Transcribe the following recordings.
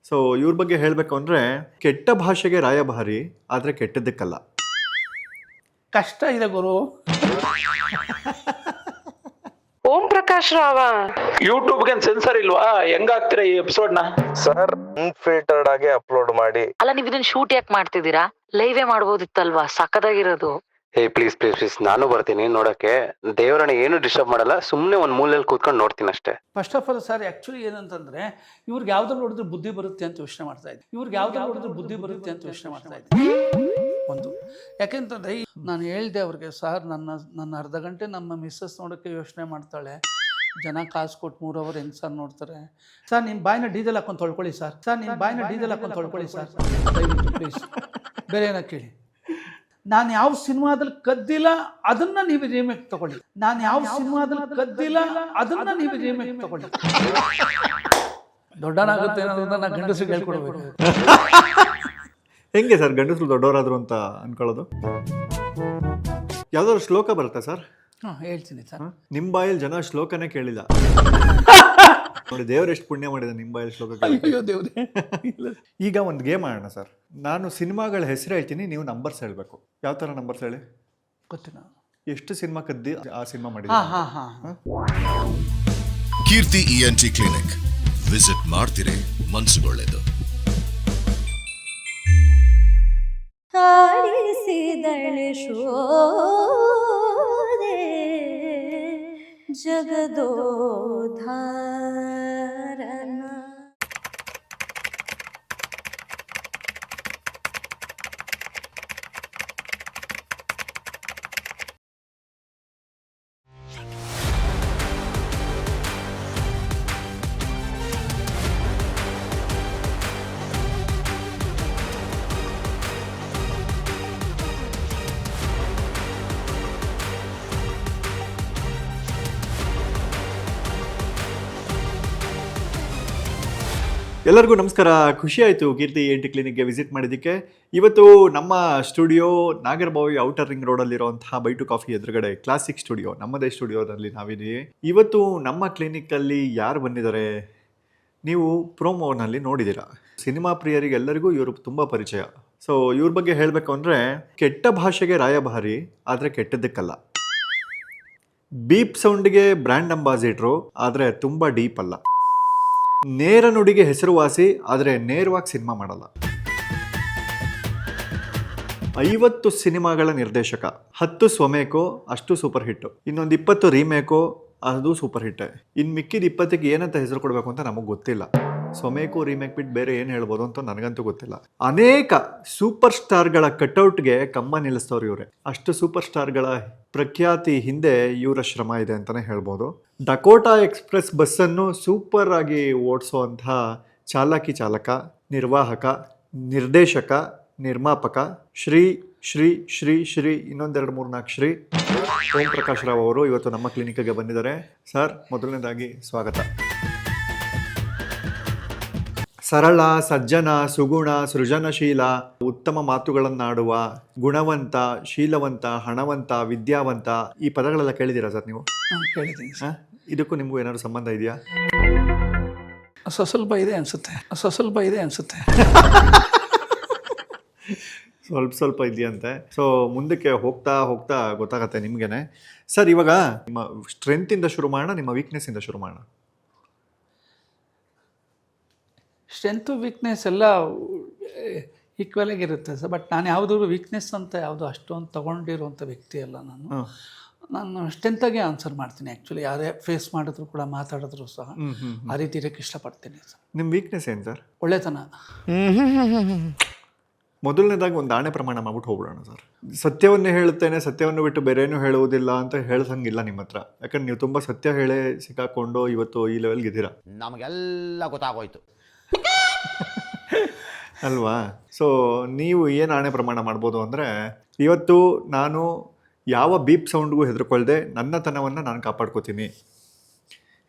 So ಇವ್ರ ಬಗ್ಗೆ ಹೇಳಬೇಕು ಅಂದರೆ ಕೆಟ್ಟ ಭಾಷೆಗೆ ರಾಯಭಾರಿ, ಆದರೆ ಕೆಟ್ಟದ್ದಕ್ಕಲ್ಲ. ಕಷ್ಟ ಇದೆ ಗುರು. ಓಂ ಪ್ರಕಾಶ್ ರಾವ ಯೂಟ್ಯೂಬ್ಗೆ ಸೆನ್ಸರ್ ಇಲ್ವಾ? ಹೆಂಗಾಗ್ತೀರಾ ಈ ಎಪಿಸೋಡ್ ನ? ಸರ್ ಅನ್ಫಿಲ್ಟರ್ಡ್ ಆಗಿ ಅಪ್ಲೋಡ್ ಮಾಡಿ. ಅಲ್ಲ, ನೀವ್ ಇದನ್ನ ಶೂಟ್ ಯಾಕೆ ಮಾಡ್ತಿದ್ದೀರಾ? ಲೈವೇ ಮಾಡ್ಬೋದಿತ್ತಲ್ವಾ? ಸಕ್ಕದಾಗಿರೋದು. ಹೇ ಪ್ಲೀಸ್ ಪ್ಲೀಸ್ ಪ್ಲೀಸ್, ನಾನು ಬರ್ತೀನಿ ನೋಡಕ್ಕೆ. ದೇವರನ್ನ ಏನು ಡಿಸ್ಟರ್ಬ್ ಮಾಡಲ್ಲ, ಸುಮ್ಮನೆ ಒಂದು ಮೂಲೆಯಲ್ಲಿ ಕೂತ್ಕೊಂಡು ನೋಡ್ತೀನಿ ಅಷ್ಟೇ. First of all sir, actually ಏನಂತಂದರೆ ಇವ್ರಿಗೆ ಯಾವ್ದ್ರಲ್ಲಿ ನೋಡಿದ್ರೆ ಬುದ್ಧಿ ಬರುತ್ತೆ ಅಂತ ಯೋಚನೆ ಮಾಡ್ತಾ ಇದ್ದೆ. ಒಂದು ಯಾಕೆಂತಂದರೆ ನಾನು ಹೇಳಿದೆ ಅವ್ರಿಗೆ, ಸರ್ ನನ್ನ ಅರ್ಧ ಗಂಟೆ ನಮ್ಮ ಮಿಸ್ಸಸ್ ನೋಡೋಕ್ಕೆ ಯೋಚನೆ ಮಾಡ್ತಾಳೆ, ಜನ ಕಾಸು ಕೊಟ್ಟು 3 ಅವರ್ ಹೆಂಗೆ ಸರ್ ನೋಡ್ತಾರೆ. ಸರ್ ನಿಮ್ಮ ಬಾಯಿನ ಡೀಸೆಲ್ ಹಾಕೊಂಡು ತೊಳ್ಕೊಳ್ಳಿ ಸರ್, ದಯವಿಟ್ಟು ಪ್ಲೀಸ್, ಬೇರೆ ಏನೋ ಕೇಳಿ. ನಾನು ಯಾವ ಸಿನಿಮಾದಲ್ಲಿ ಕದ್ದಿಲ್ಲ ಅದನ್ನ ನೀವು ರೀಮೇಕ್ ತಗೊಳ್ಳಿ. ದೊಡ್ಡನಾಗುತ್ತೆ ಅನ್ನೋದನ್ನ ನಾನು ಗಂಡಸರಿಗೆ ಹೇಳ್ಕೊಡ್ಬೇಕು. ಹೆಂಗೆ ಸರ್ ಗಂಡಸರು ದೊಡ್ಡವರಾದ್ರು ಅಂತ ಅನ್ಕೊಳ್ಳೋದು? ಯಾವ್ದಾದ್ರು ಶ್ಲೋಕ ಬರುತ್ತಾ ಸರ್? ಹೇಳ್ತೀನಿ ಸರ್. ನಿಮ್ಮ ಬಾಯಲ್ಲಿ ಜನ ಶ್ಲೋಕನೇ ಕೇಳಿಲ್ಲ ನೋಡಿ, ದೇವ್ರು ಎಷ್ಟು ಪುಣ್ಯ ಮಾಡಿದೆ ನಿಮ್ಮ ಬಾಯಲ್ಲಿ ಶ್ಲೋಕ. ಅಯ್ಯೋ ದೇವ್ರೆ. ಈಗ ಒಂದು ಗೇಮ್ ಆಡೋಣ ಸರ್. ನಾನು ಸಿನಿಮಾಗಳ ಹೆಸರು ಹೇಳ್ತೀನಿ, ನೀವು ನಂಬರ್ಸ್ ಹೇಳಬೇಕು. ಯಾವ ಥರ ನಂಬರ್ಸ್ ಹೇಳಿ? ಗೊತ್ತಿಲ್ಲ. ಎಷ್ಟು ಸಿನಿಮಾ ಕದ್ದಿ ಆ ಸಿನಿಮಾ ಮಾಡಿ. ಕೀರ್ತಿ ENT ಕ್ಲಿನಿಕ್ ವಿಸಿಟ್ ಮಾಡ್ತೀರಿ, ಮನಸ್ಸುಗೊಳ್ಳೆದು. ಆಡಿಸಿದಳೆ ಶೋದೆ ಜಗದೋಧಾರನ. ಎಲ್ಲರಿಗೂ ನಮಸ್ಕಾರ. ಖುಷಿ ಆಯಿತು ಕೀರ್ತಿ ENT ಕ್ಲಿನಿಕ್ಗೆ ವಿಸಿಟ್ ಮಾಡಿದ್ದಕ್ಕೆ. ಇವತ್ತು ನಮ್ಮ ಸ್ಟುಡಿಯೋ ನಾಗರಬಾವಿ ಔಟರ್ ರಿಂಗ್ ರೋಡಲ್ಲಿರುವಂತಹ ಬೈ ಟು ಕಾಫಿ ಎದುರುಗಡೆ ಕ್ಲಾಸಿಕ್ ಸ್ಟುಡಿಯೋ, ನಮ್ಮದೇ ಸ್ಟುಡಿಯೋದಲ್ಲಿ ನಾವಿದ್ದೀವಿ. ಇವತ್ತು ನಮ್ಮ ಕ್ಲಿನಿಕ್ಕಲ್ಲಿ ಯಾರು ಬಂದಿದ್ದಾರೆ ನೀವು ಪ್ರೋಮೋನಲ್ಲಿ ನೋಡಿದ್ದೀರಾ. ಸಿನಿಮಾ ಪ್ರಿಯರಿಗೆಲ್ಲರಿಗೂ ಇವರು ತುಂಬ ಪರಿಚಯ. ಸೊ ಇವ್ರ ಬಗ್ಗೆ ಹೇಳಬೇಕು ಅಂದರೆ ಕೆಟ್ಟ ಭಾಷೆಗೆ ರಾಯಭಾರಿ, ಆದರೆ ಕೆಟ್ಟದ್ದಕ್ಕಲ್ಲ. ಬೀಪ್ ಸೌಂಡ್ಗೆ ಬ್ರ್ಯಾಂಡ್ ಅಂಬಾಸಿಡ್ರು, ಆದರೆ ತುಂಬ ಡೀಪ್ ಅಲ್ಲ. ನೇರ ನುಡಿಗೆ ಹೆಸರುವಾಸಿ, ಆದರೆ ನೇರವಾಗಿ ಸಿನಿಮಾ ಮಾಡಲ್ಲ. 50 ಸಿನಿಮಾಗಳ ನಿರ್ದೇಶಕ, 10 ಸ್ವಮೇಕೋ ಅಷ್ಟು ಸೂಪರ್ ಹಿಟ್ಟು, ಇನ್ನೊಂದು 20 ರೀಮೇಕೋ ಅದು ಸೂಪರ್ ಹಿಟ್ಟೆ. ಇನ್ನು ಮಿಕ್ಕಿದ 20ಕ್ಕೆ ಏನಂತ ಹೆಸರು ಕೊಡಬೇಕು ಅಂತ ನಮಗೆ ಗೊತ್ತಿಲ್ಲ. ಸ್ವಮೇಕೋ ರೀಮೇಕ್ ಬಿಟ್ಟು ಬೇರೆ ಏನು ಹೇಳ್ಬೋದು ಅಂತ ನನಗಂತೂ ಗೊತ್ತಿಲ್ಲ. ಅನೇಕ ಸೂಪರ್ ಸ್ಟಾರ್ಗಳ ಕಟ್ಔಟ್ಗೆ ಕಂಬ ನಿಲ್ಲಿಸ್ತವ್ರು ಇವರೇ. ಅಷ್ಟು ಸೂಪರ್ ಸ್ಟಾರ್ಗಳ ಪ್ರಖ್ಯಾತಿ ಹಿಂದೆ ಇವರ ಶ್ರಮ ಇದೆ ಅಂತಲೇ ಹೇಳ್ಬೋದು. ಡಕೋಟಾ ಎಕ್ಸ್ಪ್ರೆಸ್ ಬಸ್ಸನ್ನು ಸೂಪರ್ ಆಗಿ ಓಡಿಸೋವಂಥ ಚಾಲಕ, ನಿರ್ವಾಹಕ, ನಿರ್ದೇಶಕ, ನಿರ್ಮಾಪಕ ಶ್ರೀ ಶ್ರೀ ಶ್ರೀ ಶ್ರೀ ಇನ್ನೊಂದೆರಡು 3-4 ಶ್ರೀ ಓಂ ಪ್ರಕಾಶ್ ರಾವ್ ಅವರು ಇವತ್ತು ನಮ್ಮ ಕ್ಲಿನಿಕ್ಗೆ ಬಂದಿದ್ದಾರೆ. ಸರ್, ಮೊದಲನೇದಾಗಿ ಸ್ವಾಗತ. ಸರಳ, ಸಜ್ಜನ, ಸುಗುಣ, ಸೃಜನಶೀಲ, ಉತ್ತಮ ಮಾತುಗಳನ್ನಾಡುವ, ಗುಣವಂತ, ಶೀಲವಂತ, ಹಣವಂತ, ವಿದ್ಯಾವಂತ, ಈ ಪದಗಳೆಲ್ಲ ಕೇಳಿದ್ದೀರಾ ಸರ್ ನೀವು? ಕೇಳಿದ್ದೀನಿ ಸರ್. ಇದಕ್ಕೂ ನಿಮಗೂ ಏನಾದ್ರು ಸಂಬಂಧ ಇದೆಯಾ? ಸ್ವಲ್ಪ ಇದೆ ಅನ್ಸುತ್ತೆ. ಸ್ವಲ್ಪ ಇದೆಯಂತೆ. ಸೊ ಮುಂದಕ್ಕೆ ಹೋಗ್ತಾ ಹೋಗ್ತಾ ಗೊತ್ತಾಗತ್ತೆ ನಿಮಗೇನೆ. ಸರ್, ಇವಾಗ ನಿಮ್ಮ ಸ್ಟ್ರೆಂತಿಂದ ಶುರು ಮಾಡೋಣ, ನಿಮ್ಮ ವೀಕ್ನೆಸ್ಸಿಂದ ಶುರು ಮಾಡೋಣ. ಸ್ಟ್ರೆಂತು ವೀಕ್ನೆಸ್ ಎಲ್ಲ ಈಕ್ವಲ್ ಆಗಿರುತ್ತೆ ಸರ್. ಬಟ್ ನಾನು ಯಾವುದೂ ವೀಕ್ನೆಸ್ ಅಂತ ಯಾವುದು ಅಷ್ಟೊಂದು ತೊಗೊಂಡಿರುವಂಥ ವ್ಯಕ್ತಿ ಅಲ್ಲ ನಾನು ಸ್ಟ್ರೆಂತಾಗೆ ಆನ್ಸರ್ ಮಾಡ್ತೀನಿ. ಆ್ಯಕ್ಚುಲಿ ಯಾರೇ ಫೇಸ್ ಮಾಡಿದ್ರು ಕೂಡ, ಮಾತಾಡಿದ್ರು ಸಹ ಆ ರೀತಿ ಇರೋಕ್ಕೆ ಇಷ್ಟಪಡ್ತೀನಿ ಸರ್. ನಿಮ್ಮ ವೀಕ್ನೆಸ್ ಏನು ಸರ್? ಒಳ್ಳೆತನ. ಮೊದಲನೇದಾಗಿ ಒಂದು ಆಣೆ ಪ್ರಮಾಣ ಮಾಡ್ಬಿಟ್ಟು ಹೋಗ್ಬಿಡೋಣ ಸರ್. ಸತ್ಯವನ್ನೇ ಹೇಳುತ್ತೇನೆ, ಸತ್ಯವನ್ನು ಬಿಟ್ಟು ಬೇರೆ ಏನೂ ಹೇಳುವುದಿಲ್ಲ ಅಂತ ಹೇಳ್ಸಂಗಿಲ್ಲ ನಿಮ್ಮ ಹತ್ರ. ಯಾಕಂದ್ರೆ ನೀವು ತುಂಬ ಸತ್ಯ ಹೇಳೇ ಸಿಕ್ಕಾಕೊಂಡು ಇವತ್ತು ಈ ಲೆವೆಲ್ಗೆ ಇದ್ದೀರಾ. ನಮಗೆಲ್ಲ ಗೊತ್ತಾಗೋಯ್ತು ಅಲ್ವಾ? ಸೊ ನೀವು ಏನು ಆಣೆ ಪ್ರಮಾಣ ಮಾಡ್ಬೋದು ಅಂದರೆ, ಇವತ್ತು ನಾನು ಯಾವ ಬೀಪ್ ಸೌಂಡ್ಗೂ ಹೆದರ್ಕೊಳ್ದೆ ನನ್ನತನವನ್ನು ನಾನು ಕಾಪಾಡ್ಕೋತೀನಿ.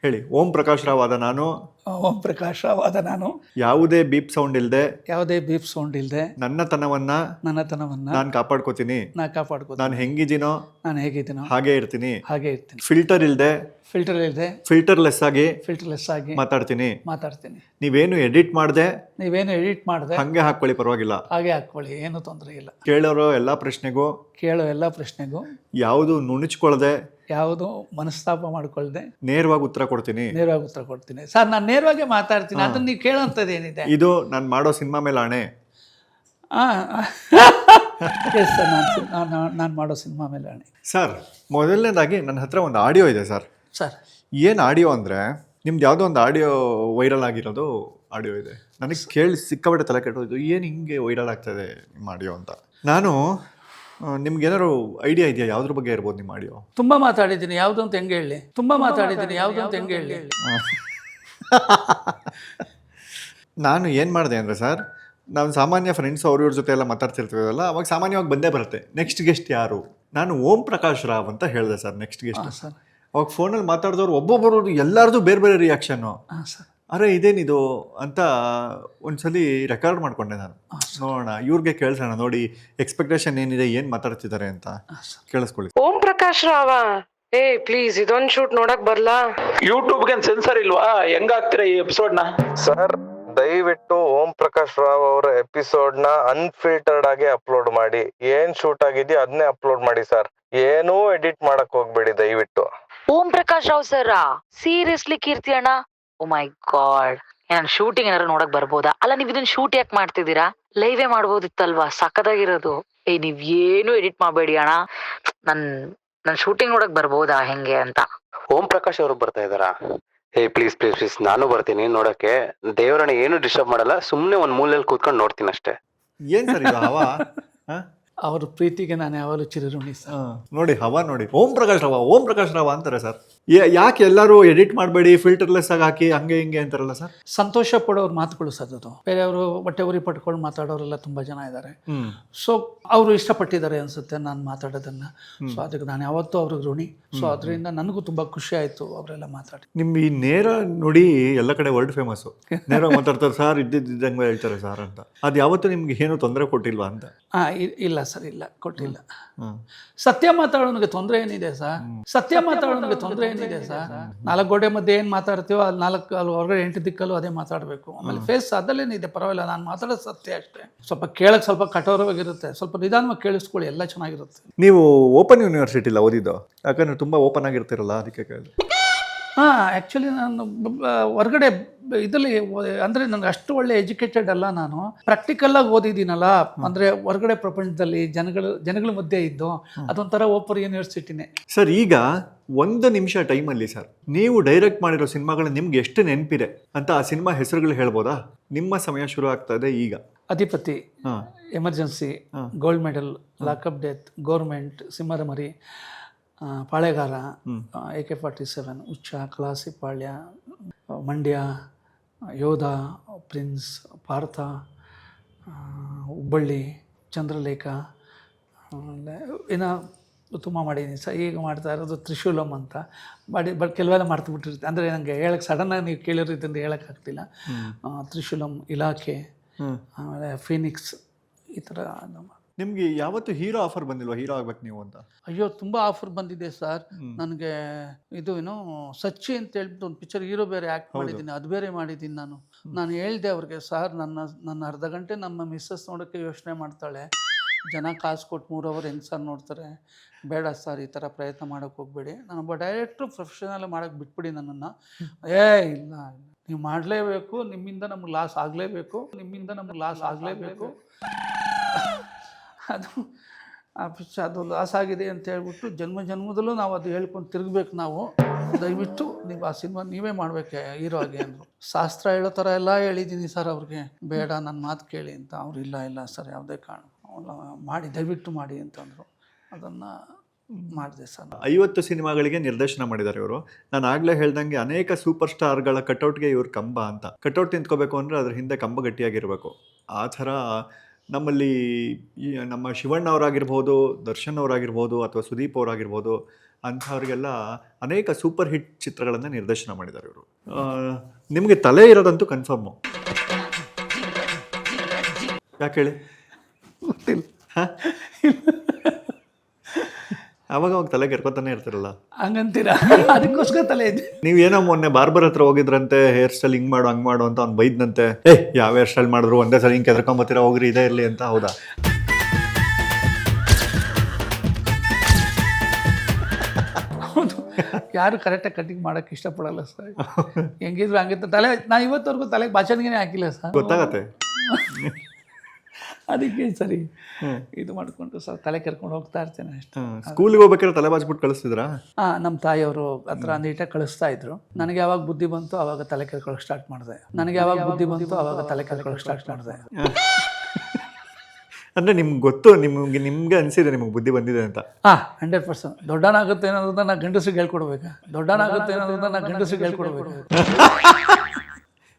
ಹೇಳಿ. ಓಂ ಪ್ರಕಾಶ್ ರಾವ್ ಆದ ನಾನು ಓಂ ಪ್ರಕಾಶ್ ರಾವಾದ ನಾನು ಯಾವುದೇ ಬೀಪ್ ಸೌಂಡ್ ಇಲ್ಲದೆ ಯಾವುದೇ ಬೀಪ್ ಸೌಂಡ್ ಇಲ್ಲದೆ ನನ್ನತನವನ್ನ ನನ್ನತನವನ್ನು ನಾನು ಕಾಪಾಡ್ಕೋತೀನಿ. ನಾನು ಕಾಪಾಡ್ಕೋತೀನಿ. ನಾನು ಹೆಂಗಿದ್ದೀನೋ ನಾನು ಹೇಗಿದ್ದೀನೋ ಹಾಗೆ ಇರ್ತೀನಿ. ಹಾಗೆ ಇರ್ತೀನಿ. ಫಿಲ್ಟರ್ ಇಲ್ಲದೆ ಫಿಲ್ಟರ್ ಇಲ್ಲದೆ ಫಿಲ್ಟರ್ಲೆಸ್ ಆಗಿ ಫಿಲ್ಟರ್ಲೆಸ್ ಆಗಿ ಮಾತಾಡ್ತೀನಿ. ನೀವೇನು ಎಡಿಟ್ ಮಾಡದೆ ಎಡಿಟ್ ಮಾಡಿದೆ ಹಂಗೆ ಹಾಕೊಳ್ಳಿ, ಪರವಾಗಿಲ್ಲ. ಹಾಗೆ ಹಾಕ್ಕೊಳ್ಳಿ, ಏನು ತೊಂದರೆ ಇಲ್ಲ. ಕೇಳೋ ಎಲ್ಲ ಪ್ರಶ್ನೆಗೂ ಯಾವುದು ನುಣುಚ್ಕೊಳ್ಳದೆ, ಯಾವುದು ಮನಸ್ತಾಪ ಮಾಡ್ಕೊಳ್ದೆ ನೇರವಾಗಿ ಉತ್ತರ ಕೊಡ್ತೀನಿ. ಸರ್, ನಾನು ನೇರವಾಗಿ ಮಾತಾಡ್ತೀನಿ. ಅದನ್ನ ನೀವು ಕೇಳೋಂಥದ್ದು ಏನಿದೆ? ಇದು ನಾನು ಮಾಡೋ ಸಿನಿಮಾ ಮೇಲೆ ಆಣೆ. ಎಸ್ ಸರ್, ನಾನು ಮಾಡೋ ಸಿನಿಮಾ ಮೇಲೆ ಆಣೆ. ಸರ್, ಮೊದಲನೇದಾಗಿ ನನ್ನ ಹತ್ರ ಒಂದು ಆಡಿಯೋ ಇದೆ ಸರ್. ಏನು ಆಡಿಯೋ ಅಂದರೆ, ನಿಮ್ದು ಯಾವುದೋ ಒಂದು ಆಡಿಯೋ ವೈರಲ್ ಆಗಿರೋದು ಆಡಿಯೋ ಇದೆ. ನನಗೆ ಕೇಳಿ ಸಿಕ್ಕಾಪಟ್ಟೆ ತಲೆ ಕೆಟ್ಟೋದು, ಏನು ಹಿಂಗೆ ವೈರಲ್ ಆಗ್ತದೆ ನಿಮ್ಮ ಆಡಿಯೋ ಅಂತ. ನಾನು ನಿಮ್ಗೇನಾದ್ರು ಐಡಿಯಾ ಇದೆಯಾ ಯಾವುದ್ರ ಬಗ್ಗೆ ಇರ್ಬೋದು ನಿಮ್ಮ ಆಡಿಯೋ? ತುಂಬ ಮಾತಾಡಿದ್ದೀನಿ, ಯಾವುದು ಅಂತ ಹೆಂಗೆ ಹೇಳಿ? ನಾನು ಏನು ಮಾಡಿದೆ ಅಂದರೆ ಸರ್, ನಾವು ಸಾಮಾನ್ಯ ಫ್ರೆಂಡ್ಸ್ ಅವ್ರ ಜೊತೆ ಎಲ್ಲ ಮಾತಾಡ್ತಿರ್ತೀವಲ್ಲ, ಅವಾಗ ಸಾಮಾನ್ಯವಾಗಿ ಬಂದೇ ಬರುತ್ತೆ ನೆಕ್ಸ್ಟ್ ಗೆಸ್ಟ್ ಯಾರು. ನಾನು ಓಂ ಪ್ರಕಾಶ್ ರಾವ್ ಅಂತ ಹೇಳಿದೆ ಸರ್ ನೆಕ್ಸ್ಟ್ ಗೆಸ್ಟ್. ಅವಾಗ ಫೋನಲ್ಲಿ ಮಾತಾಡಿದವ್ರು ಒಬ್ಬೊಬ್ಬರು ಎಲ್ಲರದು ಬೇರೆ ಬೇರೆ ರಿಯಾಕ್ಷನ್ನು. ಅರೆ ಇದೇನಿದು ಅಂತ ಒಂದ್ಸಲಿ ರೆಕಾರ್ಡ್ ಮಾಡ್ಕೊಂಡೆ ನಾನು. ನೋಡೋಣ, ಇವ್ರಿಗೆ ಕೇಳಿಸೋಣ, ನೋಡಿ ಎಕ್ಸ್ಪೆಕ್ಟೇಷನ್ ಏನಿದೆ, ಏನು ಮಾತಾಡ್ತಿದ್ದಾರೆ ಅಂತ ಕೇಳಿಸ್ಕೊಳ್ಳಿ. ಓಂ ಪ್ರಕಾಶ್ ರಾವ, ಪ್ಲೀಸ್ ಇದೊಂದು ಶೂಟ್ ನೋಡಕ್ ಬರ್ಲಾ? ಯೂಟ್ಯೂಬ್ಗೆ ಸೆನ್ಸರ್ ಇಲ್ವಾ? ಹೆಂಗಾಗ್ತೀರಾ ಈ ಎಪಿಸೋಡ್ ನ? ಸರ್, ದಯವಿಟ್ಟು ಓಂ ಪ್ರಕಾಶ್ ರಾವ್ ಅವರ ಎಪಿಸೋಡ್ ನ ಅನ್ಫಿಲ್ಟರ್ಡ್ ಆಗಿ ಅಪ್ಲೋಡ್ ಮಾಡಿ. ಏನ್ ಶೂಟ್ ಆಗಿದೆಯೋ ಅದನ್ನೇ ಅಪ್ಲೋಡ್ ಮಾಡಿ ಸರ್. ಏನೂ ಎಡಿಟ್ ಮಾಡಕ್ ಹೋಗ್ಬೇಡಿ ದಯವಿಟ್ಟು. ಓಂ ಪ್ರಕಾಶ್ ರಾವ್ ಸರ್, ಸೀರಿಯಸ್ಲಿ ಕೀರ್ತಿ ಅಣ್ಣ? ಓ ಮೈ ಗಾಡ್, ನಾನು ಶೂಟಿಂಗ್ ಏನಾದ್ರು ನೋಡಕ್ ಬರ್ಬೋದಾ? ಅಲ್ಲ, ನೀವ್ ಇದನ್ನ ಶೂಟ್ ಯಾಕೆ ಮಾಡ್ತಿದ್ದೀರಾ? ಲೈವೇ ಮಾಡ್ಬೋದಿತ್ತಲ್ವಾ? ಸಖತ್ತಾಗಿರೋದು. ನೀವ್ ಏನು ಎಡಿಟ್ ಮಾಡಬೇಡಿ ಅಣ್ಣ, ನನ್ ಶೂಟಿಂಗ್ ನೋಡಕ್ ಬರ್ಬೋದಾ ಹೆಂಗೆ ಅಂತ. ಓಂ ಪ್ರಕಾಶ್ ಅವರು ಬರ್ತಾ ಇದ್ದಾರಾ? ಪ್ಲೀಸ್ ಪ್ಲೀಸ್ ಪ್ಲೀಸ್, ನಾನು ಬರ್ತೀನಿ ನೋಡಕ್ಕೆ. ದೇವರನ್ನ ಏನು ಡಿಸ್ಟರ್ಬ್ ಮಾಡಲ್ಲ, ಸುಮ್ನೆ ಒಂದ್ ಮೂಲೆಯಲ್ಲಿ ಕೂತ್ಕೊಂಡು ನೋಡ್ತೀನಿ ಅಷ್ಟೇ. ಏನ್ ಸರ್ ಇದು ಹವಾ? ಅವ್ರ ಪ್ರೀತಿಗೆ ನಾನು ಯಾವಾಗಲೂ ಚಿರಋಣಿ ಸರ್. ನೋಡಿ ಹವಾ ನೋಡಿ, ಓಂ ಪ್ರಕಾಶ್ ರಾವ್ ಅಂತಾರೆ ಸರ್. ಯಾಕೆ ಎಲ್ಲರೂ ಎಡಿಟ್ ಮಾಡಬೇಡಿ, ಫಿಲ್ಟರ್ಲೆಸ್ ಆಗಿ ಹಾಕಿ ಹಂಗೆ ಹಿಂಗೆ ಅಂತಾರಲ್ಲ ಸರ್? ಸಂತೋಷ ಪಡೋರು ಮಾತುಗಳು ಸರ್ ಅದು. ಬೇರೆಯವರು ಹೊಟ್ಟೆ ಉರಿ ಪಟ್ಕೊಂಡು ಮಾತಾಡೋರೆಲ್ಲ ತುಂಬ ಜನ ಇದ್ದಾರೆ. ಸೊ ಅವರು ಇಷ್ಟಪಟ್ಟಿದ್ದಾರೆ ಅನ್ಸುತ್ತೆ ನಾನು ಮಾತಾಡೋದನ್ನ. ಸೊ ಅದಕ್ಕೆ ನಾನು ಯಾವತ್ತೂ ಅವ್ರಿಗೆ ಋಣಿ. ಸೊ ಅದರಿಂದ ನನಗೂ ತುಂಬ ಖುಷಿ ಆಯಿತು ಅವರೆಲ್ಲ ಮಾತಾಡಿ. ನಿಮ್ಮ ಈ ನೇರ ನುಡಿ ಎಲ್ಲ ಕಡೆ ವರ್ಲ್ಡ್ ಫೇಮಸ್ಸು. ನೇರ ಮಾತಾಡ್ತಾರೆ ಸರ್, ಇದ್ದಿದ್ದಂಗೆ ಹೇಳ್ತಾರೆ ಸರ್ ಅಂತ. ಅದು ಯಾವತ್ತೂ ನಿಮ್ಗೆ ಏನು ತೊಂದರೆ ಕೊಟ್ಟಿಲ್ವಾ ಅಂತ? ಇಲ್ಲ ಸರ್, ಇಲ್ಲ ಕೊಟ್ಟಿಲ್ಲ. ಸತ್ಯ ಮಾತಾಡೋನಿಗೆ ತೊಂದರೆ ಏನಿದೆ ಸರ್? ನಾಲ್ಕು ಗೋಡೆ ಮಧ್ಯೆ ಏನು ಮಾತಾಡ್ತೀವೋ ಅಲ್ಲಿ ಅಲ್ಲಿ ಹೊರಗಡೆ 8 ದಿಕ್ಕಲ್ಲೂ ಅದೇ ಮಾತಾಡಬೇಕು. ಆಮೇಲೆ ಫೇಸ್ ಅದಲ್ಲೇನಿದೆ, ಪರವಾಗಿಲ್ಲ, ನಾನು ಮಾತಾಡೋದು ಸತ್ಯ ಅಷ್ಟೇ. ಸ್ವಲ್ಪ ಕಠೋರವಾಗಿರುತ್ತೆ, ಸ್ವಲ್ಪ ನಿಧಾನವಾಗಿ ಕೇಳಿಸ್ಕೊಳ್ಳಿ, ಎಲ್ಲ ಚೆನ್ನಾಗಿರುತ್ತೆ. ನೀವು ಓಪನ್ ಯೂನಿವರ್ಸಿಟಿಲ್ಲ ಓದಿದ್ದು? ಯಾಕಂದ್ರೆ ತುಂಬ ಓಪನ್ ಆಗಿರ್ತಿರಲ್ಲ, ಅದಕ್ಕೆ ಕೇಳಿದೆ. ಆ್ಯಕ್ಚುಲಿ ನಾನು ಹೊರಗಡೆ ಇದರಲ್ಲಿ ಅಂದರೆ ನನಗೆ ಅಷ್ಟು ಒಳ್ಳೆ ಎಜುಕೇಟೆಡ್ ಅಲ್ಲ. ನಾನು ಪ್ರಾಕ್ಟಿಕಲ್ಲಾಗಿ ಓದಿದ್ದೀನಲ್ಲ, ಅಂದರೆ ಹೊರಗಡೆ ಪ್ರಪಂಚದಲ್ಲಿ ಜನಗಳ ಮಧ್ಯೆ ಇದ್ದು ಅದೊಂಥರ ಓಪನ್ ಯೂನಿವರ್ಸಿಟಿನೇ ಸರ್. ಈಗ 1 ನಿಮಿಷ ಟೈಮಲ್ಲಿ ಸರ್, ನೀವು ಡೈರೆಕ್ಟ್ ಮಾಡಿರೋ ಸಿನಿಮಾಗಳು ನಿಮ್ಗೆ ಎಷ್ಟು ನೆನಪಿದೆ ಅಂತ ಆ ಸಿನಿಮಾ ಹೆಸರುಗಳು ಹೇಳ್ಬೋದಾ? ನಿಮ್ಮ ಸಮಯ ಶುರು ಆಗ್ತಾ ಇದೆ ಈಗ. ಅಧಿಪತಿ, emergency, gold medal, lockup death, government, ಸಿಂಹದ ಮರಿ, ಪಾಳೆಗಾರ, AK-47, ಹುಚ್ಚ, ಕಲಾಸಿಪಾಳ್ಯ, ಮಂಡ್ಯ, ಯೋಧ, ಪ್ರಿನ್ಸ್, ಪಾರ್ಥ, ಹುಬ್ಬಳ್ಳಿ, ಚಂದ್ರಲೇಖ, ಏನೋ ತುಂಬ ಮಾಡಿದ್ದೀನಿ ಸರ್. ಈಗ ಮಾಡ್ತಾ ಇರೋದು ತ್ರಿಶೂಲಂ ಅಂತ ಬಟ್ ಕೆಲವೆಲ್ಲ ಮಾಡ್ತುಬಿಟ್ಟಿರ್ತೀನಿ. ಅಂದರೆ ನನಗೆ ಹೇಳಕ್ಕೆ ಸಡನ್ನಾಗಿ ನೀವು ಕೇಳಿರೋದ್ರಿಂದ ಹೇಳೋಕ್ಕಾಗ್ತಿಲ್ಲ. ತ್ರಿಶೂಲಂ, ಇಲಾಖೆ, ಆಮೇಲೆ ಫೀನಿಕ್ಸ್, ಈ ಥರ. ನಿಮಗೆ ಯಾವತ್ತು ಹೀರೋ ಆಫರ್ ಬಂದಿಲ್ವಾ, ಹೀರೋ ಆಗ್ಬೇಕು ನೀವು ಅಂತ? ಅಯ್ಯೋ, ತುಂಬ ಆಫರ್ ಬಂದಿದೆ ಸರ್ ನನಗೆ. ಇದು ಏನೋ ಸಚ್ಚಿ ಅಂತ ಹೇಳ್ಬಿಟ್ಟು ಒಂದು ಪಿಕ್ಚರ್ ಹೀರೋ ಬೇರೆ ಆ್ಯಕ್ಟ್ ಮಾಡಿದ್ದೀನಿ, ಅದು ಬೇರೆ ಮಾಡಿದ್ದೀನಿ ನಾನು ಹೇಳಿದೆ ಅವ್ರಿಗೆ, ಸರ್ ನನ್ನ ಅರ್ಧ ಗಂಟೆ ನಮ್ಮ ಮಿಸ್ಸಸ್ ನೋಡೋಕ್ಕೆ ಯೋಚನೆ ಮಾಡ್ತಾಳೆ, ಜನ ಕಾಸು ಕೊಟ್ಟು 3 ಅವರ್ ಹೆಂಗೆ ಸರ್ ನೋಡ್ತಾರೆ, ಬೇಡ ಸರ್, ಈ ಥರ ಪ್ರಯತ್ನ ಮಾಡೋಕ್ಕೆ ಹೋಗ್ಬೇಡಿ, ನಾನೊಬ್ಬ ಡೈರೆಕ್ಟ್ರು ಪ್ರೊಫೆಷನಲ್ ಮಾಡೋಕ್ಕೆ ಬಿಟ್ಬಿಡಿ ನನ್ನನ್ನು. ಇಲ್ಲ, ನೀವು ಮಾಡಲೇಬೇಕು, ನಿಮ್ಮಿಂದ ನಮ್ಗೆ ಲಾಸ್ ಆಗಲೇಬೇಕು. ಅದು ಲಾಸ್ ಆಗಿದೆ ಅಂತ ಹೇಳ್ಬಿಟ್ಟು ಜನ್ಮದಲ್ಲೂ ನಾವು ಅದು ಹೇಳ್ಕೊಂಡು ತಿರುಗಬೇಕು. ನಾವು ದಯವಿಟ್ಟು ನೀವು ಆ ಸಿನಿಮಾ ನೀವೇ ಮಾಡಬೇಕು ಹೀರೋ ಆಗಿ ಅಂದರು. ಶಾಸ್ತ್ರ ಹೇಳೋ ಥರ ಎಲ್ಲ ಹೇಳಿದ್ದೀನಿ ಸರ್ ಅವ್ರಿಗೆ, ಬೇಡ ನನ್ನ ಮಾತು ಕೇಳಿ ಅಂತ. ಅವ್ರು ಇಲ್ಲ ಸರ್, ಯಾವುದೇ ಕಾರಣ ಮಾಡಿ, ದಯವಿಟ್ಟು ಮಾಡಿ ಅಂತಂದರು. ಅದನ್ನು ಮಾಡಿದೆ ಸರ್. 50 ಸಿನಿಮಾಗಳಿಗೆ ನಿರ್ದೇಶನ ಮಾಡಿದ್ದಾರೆ ಇವರು. ನಾನು ಆಗಲೇ ಹೇಳ್ದಂಗೆ ಅನೇಕ ಸೂಪರ್ ಸ್ಟಾರ್ಗಳ ಕಟೌಟ್ಗೆ ಇವ್ರು ಕಂಬ ಅಂತ. ಕಟೌಟ್ ನಿಂತ್ಕೋಬೇಕು ಅಂದರೆ ಅದ್ರ ಹಿಂದೆ ಕಂಬ ಗಟ್ಟಿಯಾಗಿರಬೇಕು. ಆ ಥರ ನಮ್ಮಲ್ಲಿ ನಮ್ಮ ಶಿವಣ್ಣ ಅವರಾಗಿರ್ಬೋದು, ದರ್ಶನ್ ಅವರಾಗಿರ್ಬೋದು, ಅಥವಾ ಸುದೀಪ್ ಅವರಾಗಿರ್ಬೋದು, ಅಂಥವ್ರಿಗೆಲ್ಲ ಅನೇಕ ಸೂಪರ್ ಹಿಟ್ ಚಿತ್ರಗಳನ್ನು ನಿರ್ದೇಶನ ಮಾಡಿದ್ದಾರೆ ಇವರು. ನಿಮಗೆ ತಲೆ ಇರೋದಂತೂ ಕನ್ಫರ್ಮು. ಯಾಕೆ ಹೇಳಿ? ಗೊತ್ತಿಲ್ಲ. ಅವಾಗ ತಲೆ ಕೆರ್ಕೊತಾನೆ ಇರ್ತಿರಲ್ಲ, ಹಂಗಂತೀರಾ? ಅದಕ್ಕೋಸ್ಕರ ತಲೆ ಇದೆ. ನೀವೇನೋ ಮೊನ್ನೆ ಬಾರ್ಬರ್ ಹತ್ರ ಹೋಗಿದ್ರಂತೆ, ಹೇರ್ ಸ್ಟೈಲ್ ಹಿಂಗ್ ಮಾಡು ಹಂಗ್ ಮಾಡು ಅಂತ ಅವ್ನು ಬೈದ್ನಂತೆ. ಯಾವ ಹೇರ್ ಸ್ಟೈಲ್ ಮಾಡಿದ್ರು ಒಂದೇ ಸಲ ಹಿಂಗೆ ಕೆದ್ಕೊಂಬತ್ತೀರಾ, ಹೋಗ್ರಿ ಇದೇ ಇರಲಿ ಅಂತ. ಹೌದಾ? ಹೌದು, ಯಾರು ಕರೆಕ್ಟಾಗಿ ಕಟಿಂಗ್ ಮಾಡೋಕ್ಕೆ ಇಷ್ಟಪಡಲ್ಲ ಸರ್. ಹೆಂಗಿದ್ರು ಹಂಗಿತ್ತು ತಲೆ. ನಾನು ಇವತ್ತವರೆಗೂ ತಲೆಗೆ ಭಾಷಣಿಗೆ ಹಾಕಿಲ್ಲ ಸರ್. ಗೊತ್ತಾಗತ್ತೆ. ಅದಕ್ಕೆ ಸರಿ ಇದು ಮಾಡಿಕೊಂಡು ಸರ್ ತಲೆ ಕೆರ್ಕೊಂಡು ಹೋಗ್ತಾ ಇರ್ತೇನೆ ಅಷ್ಟೇ. ಸ್ಕೂಲಿಗೆ ಹೋಗ್ಬೇಕಾದ್ರೆ ತಲೆ ಬಾಚ್ಬಿಟ್ಟು ಕಳಿಸ್ತಿದ್ರಾ? ನಮ್ಮ ತಾಯಿಯವರು ಹತ್ರ ನೀಟಾಗಿ ಕಳಿಸ್ತಾ ಇದ್ರು. ನನಗೆ ಯಾವಾಗ ಬುದ್ಧಿ ಬಂತು ಆವಾಗ ತಲೆ ಕೆರ್ಕೊಳ್ಳೋಕೆ ಸ್ಟಾರ್ಟ್ ಮಾಡಿದೆ. ಅಂದ್ರೆ ನಿಮ್ಗೆ ಗೊತ್ತು, ನಿಮ್ಗೆ ಅನ್ಸಿದೆ ನಿಮ್ಗೆ ಬುದ್ಧಿ ಬಂದಿದೆ ಅಂತ? 100%. ದೊಡ್ಡನಾಗುತ್ತೆ ಅನ್ನೋದನ್ನ ನಾ ಗಂಡಸ್ರಿಗೆ ಹೇಳ್ಕೊಡ್ಬೇಕಾ?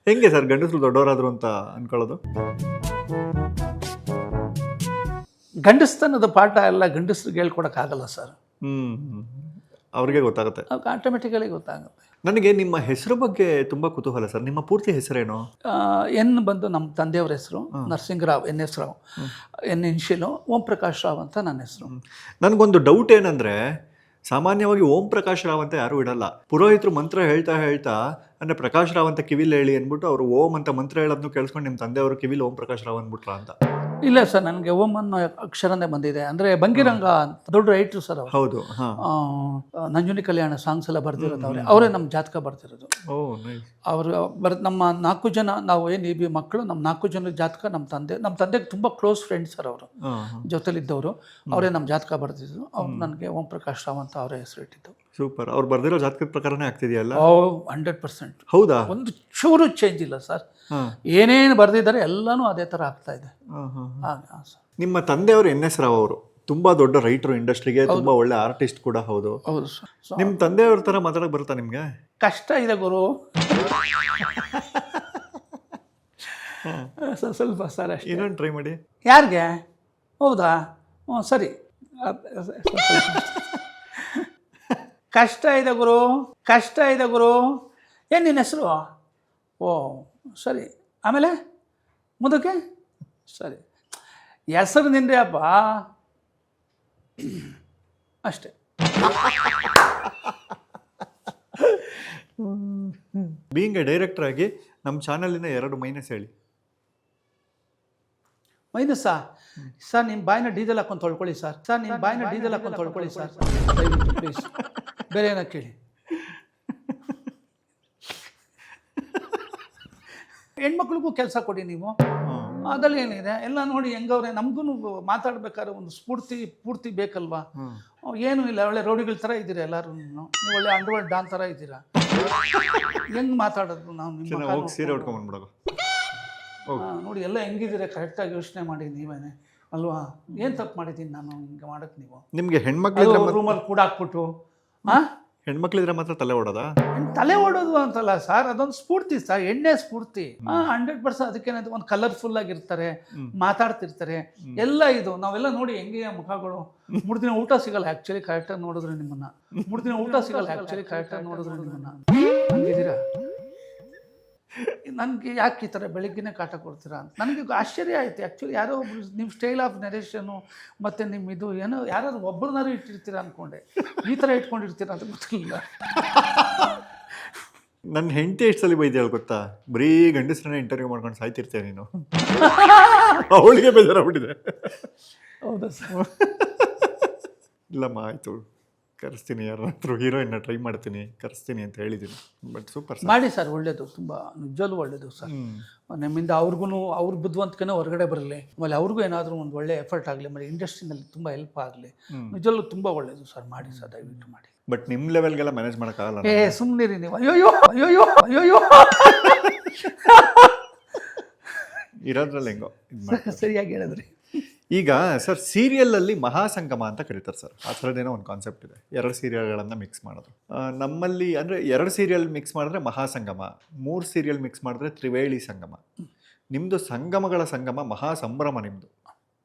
ಹೆಂಗೆ ಸರ್ ಗಂಡಸರು ದೊಡ್ಡವರಾದ್ರು ಅಂತ ಅನ್ಕೊಳ್ಳೋದು? ಗಂಡಸ್ತನದ ಪಾಠ ಎಲ್ಲ ಗಂಡಸ್ರಿಗೆ ಹೇಳ್ಕೊಡಕ್ಕಾಗಲ್ಲ ಸರ್. ಅವ್ರಿಗೆ ಗೊತ್ತಾಗುತ್ತೆ, ಆಟೋಮೆಟಿಕಲಿ ಗೊತ್ತಾಗುತ್ತೆ. ನನಗೆ ನಿಮ್ಮ ಹೆಸರು ಬಗ್ಗೆ ತುಂಬಾ ಕುತೂಹಲ ಸರ್. ನಿಮ್ಮ ಪೂರ್ತಿ ಹೆಸರೇನು? ಎನ್ ಬಂದು ನಮ್ಮ ತಂದೆಯವ್ರ ಹೆಸರು ನರಸಿಂಗರಾವ್, NS ರಾವ್, ಎನ್ ಇನ್ಶಿಲು, ಓಂ ಪ್ರಕಾಶ್ ರಾವ್ ಅಂತ ನನ್ನ ಹೆಸರು. ನನಗೊಂದು ಡೌಟ್ ಏನಂದ್ರೆ, ಸಾಮಾನ್ಯವಾಗಿ ಓಂ ಪ್ರಕಾಶ್ ರಾವ್ ಅಂತ ಯಾರು ಇಡಲ್ಲ. ಪುರೋಹಿತರು ಮಂತ್ರ ಹೇಳ್ತಾ ಅಂದ್ರೆ ಪ್ರಕಾಶ್ ರಾವ್ ಅಂತ ಕಿವಿಲ್ ಹೇಳಿ ಅಂದ್ಬಿಟ್ಟು ಅವರು ಓಂ ಅಂತ ಮಂತ್ರ ಹೇಳೋದನ್ನು ಕೇಳಿಸ್ಕೊಂಡು ನಿಮ್ಮ ತಂದೆಯವರು ಕಿವಿಲ್ ಓಂ ಪ್ರಕಾಶ್ ರಾವ್ ಅಂದ್ಬಿಟ್ರ ಅಂತ. ಇಲ್ಲ ಸರ್, ನನಗೆ ಓಂ ಅನ್ನೋ ಅಕ್ಷರನೇ ಬಂದಿದೆ. ಅಂದರೆ ಬಂಗಿರಂಗ ಅಂತ ದೊಡ್ಡ ರೈಟ್ರು ಸರ್ ಅವರು. ಹೌದು. ನಂಜುಂಡಿ ಕಲ್ಯಾಣ ಸಾಂಗ್ಸ್ ಎಲ್ಲ ಬರ್ದಿರೋದು ಅವರೇ ನಮ್ಮ ಜಾತಕ ಬರ್ತಿರೋದು. ಅವರು ನಮ್ಮ 4 ಜನ, ನಾವು ಏನು ಮಕ್ಕಳು, ನಮ್ಮ 4 ಜನರ ಜಾತಕ ನಮ್ಮ ತಂದೆಗೆ ತುಂಬ ಕ್ಲೋಸ್ ಫ್ರೆಂಡ್ಸ್ ಸರ್ ಅವರು, ಜೊತೆಲಿದ್ದವರು. ಅವರೇ ನಮ್ಮ ಜಾತಕ ಬರ್ತಿದ್ರು. ಅವ್ರು ನನಗೆ ಓಂ ಪ್ರಕಾಶ್ ರಾವ್ ಅಂತ ಅವರೇ ಹೆಸರು ಇಟ್ಟಿದ್ದು. ಸೂಪರ್. ಅವ್ರು ಬರ್ದಿರೋ ಜಾತಕದ ಪ್ರಕಾರನೇ ಆಗ್ತಿದೆಯಲ್ಲ? 100%. ಹೌದಾ? ಒಂದು ಚೂರು ಚೇಂಜ್ ಇಲ್ಲ ಸರ್. ಏನೇನು ಬರ್ದಿದ್ದಾರೆ ಎಲ್ಲನೂ ಅದೇ ಥರ ಆಗ್ತಾ ಇದೆ. ನಿಮ್ಮ ತಂದೆಯವರು NS ರಾವ್ ಅವರು ತುಂಬಾ ದೊಡ್ಡ ರೈಟರು, ಇಂಡಸ್ಟ್ರಿಗೆ ತುಂಬಾ ಒಳ್ಳೆ ಆರ್ಟಿಸ್ಟ್ ಕೂಡ. ಹೌದು. ಹೌದು ಸರ್. ನಿಮ್ಮ ತಂದೆಯವ್ರ ಥರ ಮಾತಾಡಕ್ಕೆ ಬರುತ್ತಾ ನಿಮಗೆ? ಕಷ್ಟ ಇದೆ ಗುರು. ಸ್ವಲ್ಪ ಸರ್ ಅಷ್ಟೇ. ಇನ್ನೊಂದು ಟ್ರೈ ಮಾಡಿ. ಯಾರಿಗೆ? ಹೌದಾ? ಸರಿ. ಕಷ್ಟ ಇದೆ ಗುರು. ಏನು ನಿನ್ನ ಹೆಸರು? ಓ ಸರಿ. ಆಮೇಲೆ ಮುಂದಕ್ಕೆ? ಸರಿ, ಹೆಸರು ನಿಂದೆ ಅಪ್ಪ ಅಷ್ಟೇ. ಬೀಯಿಂಗ್ ಎ ಡೈರೆಕ್ಟರ್ ಆಗಿ ನಮ್ಮ ಚಾನಲಿನ 2 ಮೈನಸ್ ಹೇಳಿ. ಮೈನಸ್ಸಾ? ಸರ್ ನಿಮ್ಮ ಬಾಯಿನ ಡೀಸೆಲ್ ಹಾಕೊಂಡು ತೊಳ್ಕೊಳ್ಳಿ ಸರ್. ದಯವಿಟ್ಟು ಪ್ಲೀಸ್, ಬೇರೆ ಏನೋ ಕೇಳಿ. ಹೆಣ್ಮಕ್ಳಿಗೂ ಕೆಲಸ ಕೊಡಿ ನೀವು, ಅದ್ರಲ್ಲಿ ಏನಿದೆ ಎಲ್ಲ ನೋಡಿ ಹೆಂಗವ್ರೆ. ನಮಗೂ ಮಾತಾಡ್ಬೇಕಾದ್ರೆ ಒಂದು ಪೂರ್ತಿ ಬೇಕಲ್ವಾ? ಏನೂ ಇಲ್ಲ, ಒಳ್ಳೆ ರೌಡಿಗಳ ಥರ ಇದ್ದೀರಾ ಎಲ್ಲರೂ. ನೀವು ಒಳ್ಳೆ ಅಂಡರ್ವರ್ಲ್ಡ್ ಡಾನ್ ಥರ ಇದ್ದೀರಾ. ಹೆಂಗೆ ಮಾತಾಡೋದು ನಾವು? ನಿಮ್ಮ ಸೀರೆ ಉಟ್ಕೊಂಡ್ಬಿಡೋದು ನೋಡಿ ಎಲ್ಲ ಹೆಂಗಿದ್ದೀರಾ, ಕರೆಕ್ಟಾಗಿ ಯೋಚನೆ ಮಾಡಿ ನೀವೇನೆ ಅಲ್ವಾ? ಏನು ತಪ್ಪು ಮಾಡಿದ್ದೀನಿ ನಾನು ಹಿಂಗೆ ಮಾಡೋಕ್ಕೆ? ನೀವು ನಿಮಗೆ ಹೆಣ್ಮಕ್ಳಿದ್ರೆ ರೂಮಲ್ಲಿ ಕೂಡ ಹಾಕ್ಬಿಟ್ಟು ಹೆಣ್ಮಕ್ಳಿದ್ರೆ ಮಾತ್ರ ತಲೆ ಓಡೋದಾ? ತಲೆ ಓಡೋದು ಅಂತಲ್ಲ ಸರ್, ಅದೊಂದು ಸ್ಫೂರ್ತಿ ಸರ್, ಎಣ್ಣೆ ಸ್ಫೂರ್ತಿ. 100%. ಅದಕ್ಕೇನಾದ್ರು ಒಂದು ಕಲರ್ಫುಲ್ ಆಗಿರ್ತಾರೆ, ಮಾತಾಡ್ತಿರ್ತಾರೆ ಎಲ್ಲ. ಇದು ನಾವೆಲ್ಲ ನೋಡಿ ಹೆಂಗೆ ಮುಖಗಳು. 3 ದಿನ ಊಟ ಸಿಗಲ್ಲ ಆ್ಯಕ್ಚುಲಿ ಕರೆಕ್ಟಾಗಿ ನೋಡಿದ್ರೆ ನಿಮ್ಮನ್ನ. ಹಂಗಿದ್ದೀರಾ? ನನಗೆ ಯಾಕೆ ಈ ಥರ ಬೆಳಗ್ಗೆನೇ ಕಾಟ ಕೊಡ್ತೀರಾ ಅಂತ ನನಗೆ ಆಶ್ಚರ್ಯ ಆಯಿತು ಆ್ಯಕ್ಚುಲಿ. ಯಾರೋ ಒಬ್ರು ನಿಮ್ಮ ಸ್ಟೈಲ್ ಆಫ್ ನರೇಷನು ಮತ್ತು ನಿಮ್ಮ ಇದು ಏನೋ ಯಾರಾದ್ರು ಒಬ್ಬರನ್ನಾರು ಇಟ್ಟಿರ್ತೀರ ಅಂದ್ಕೊಂಡೆ. ಈ ಥರ ಇಟ್ಕೊಂಡಿರ್ತೀರ ಅಂತ ಗೊತ್ತಿಲ್ಲ. ನನ್ನ ಹೆಂಡತಿ ಎಷ್ಟು ಸಲ ಬೈದ್ಯಾಳು ಗೊತ್ತಾ? ಬರೀ ಗಂಡಸ್ರನ್ನ ಇಂಟರ್ವ್ಯೂ ಮಾಡ್ಕೊಂಡು ಸಾಯ್ತಿರ್ತೇನೆ ನೀನು. ಅವಳಿಗೆ ಬೇಜಾರಾಗ್ಬಿಟ್ಟಿದೆ. ಹೌದಾ ಸರ್? ಇಲ್ಲಮ್ಮ ಆಯಿತು, ಕರೆಸ್ತೀನಿ, ಯಾರಾದ್ರೂ ಹೀರೋಯಿನ್ನ ಟ್ರೈ ಮಾಡ್ತೀನಿ, ಕರೆಸ್ತೀನಿ ಅಂತ ಹೇಳಿದ್ದೀನಿ. ಬಟ್ ಸೂಪರ್ ಮಾಡಿ ಸರ್, ಒಳ್ಳೇದು, ತುಂಬ ನಿಜವಲ್ಲೂ ಒಳ್ಳೇದು ಸರ್. ನಮ್ಮಿಂದ ಅವ್ರ ಬುದ್ಧಿವಂತಿಕೆನೂ ಹೊರಗಡೆ ಬರಲಿ, ಆಮೇಲೆ ಅವ್ರಿಗೂ ಏನಾದರೂ ಒಂದು ಒಳ್ಳೆ ಎಫರ್ಟ್ ಆಗಲಿ, ಆಮೇಲೆ ಇಂಡಸ್ಟ್ರಿನಲ್ಲಿ ತುಂಬ ಹೆಲ್ಪ್ ಆಗಲಿ. ನಿಜವಲ್ಲೂ ತುಂಬ ಒಳ್ಳೇದು ಸರ್. ಮಾಡಿ ಸರ್, ದಯವಿಟ್ಟು ಮಾಡಿ. ಬಟ್ ನಿಮ್ಮ ಲೆವೆಲ್ಗೆಲ್ಲ ಮ್ಯಾನೇಜ್ ಮಾಡೋಕ್ಕಾಗಲ್ಲ. ಸುಮ್ಮನಿರಿ ನೀವು. ಅಯ್ಯೋ ಇರೋದ್ರಲ್ಲಿ ಹೆಂಗೋ ಸರಿಯಾಗಿ ಹೇಳಿದ್ರಿ. ಈಗ ಸರ್ ಸೀರಿಯಲಲ್ಲಿ ಮಹಾಸಂಗಮ ಅಂತ ಕರೀತಾರೆ ಸರ್. ಆ ಥರದ್ದೇನೋ ಒಂದು ಕಾನ್ಸೆಪ್ಟ್ ಇದೆ, 2 ಸೀರಿಯಲ್ಗಳನ್ನು ಮಿಕ್ಸ್ ಮಾಡೋದು. ನಮ್ಮಲ್ಲಿ ಅಂದರೆ 2 ಸೀರಿಯಲ್ ಮಿಕ್ಸ್ ಮಾಡಿದ್ರೆ ಮಹಾಸಂಗಮ, 3 ಸೀರಿಯಲ್ ಮಿಕ್ಸ್ ಮಾಡಿದ್ರೆ ತ್ರಿವೇಳಿ ಸಂಗಮ. ನಿಮ್ಮದು ಸಂಗಮಗಳ ಸಂಗಮ, ಮಹಾಸಂಭ್ರಮ ನಿಮ್ಮದು.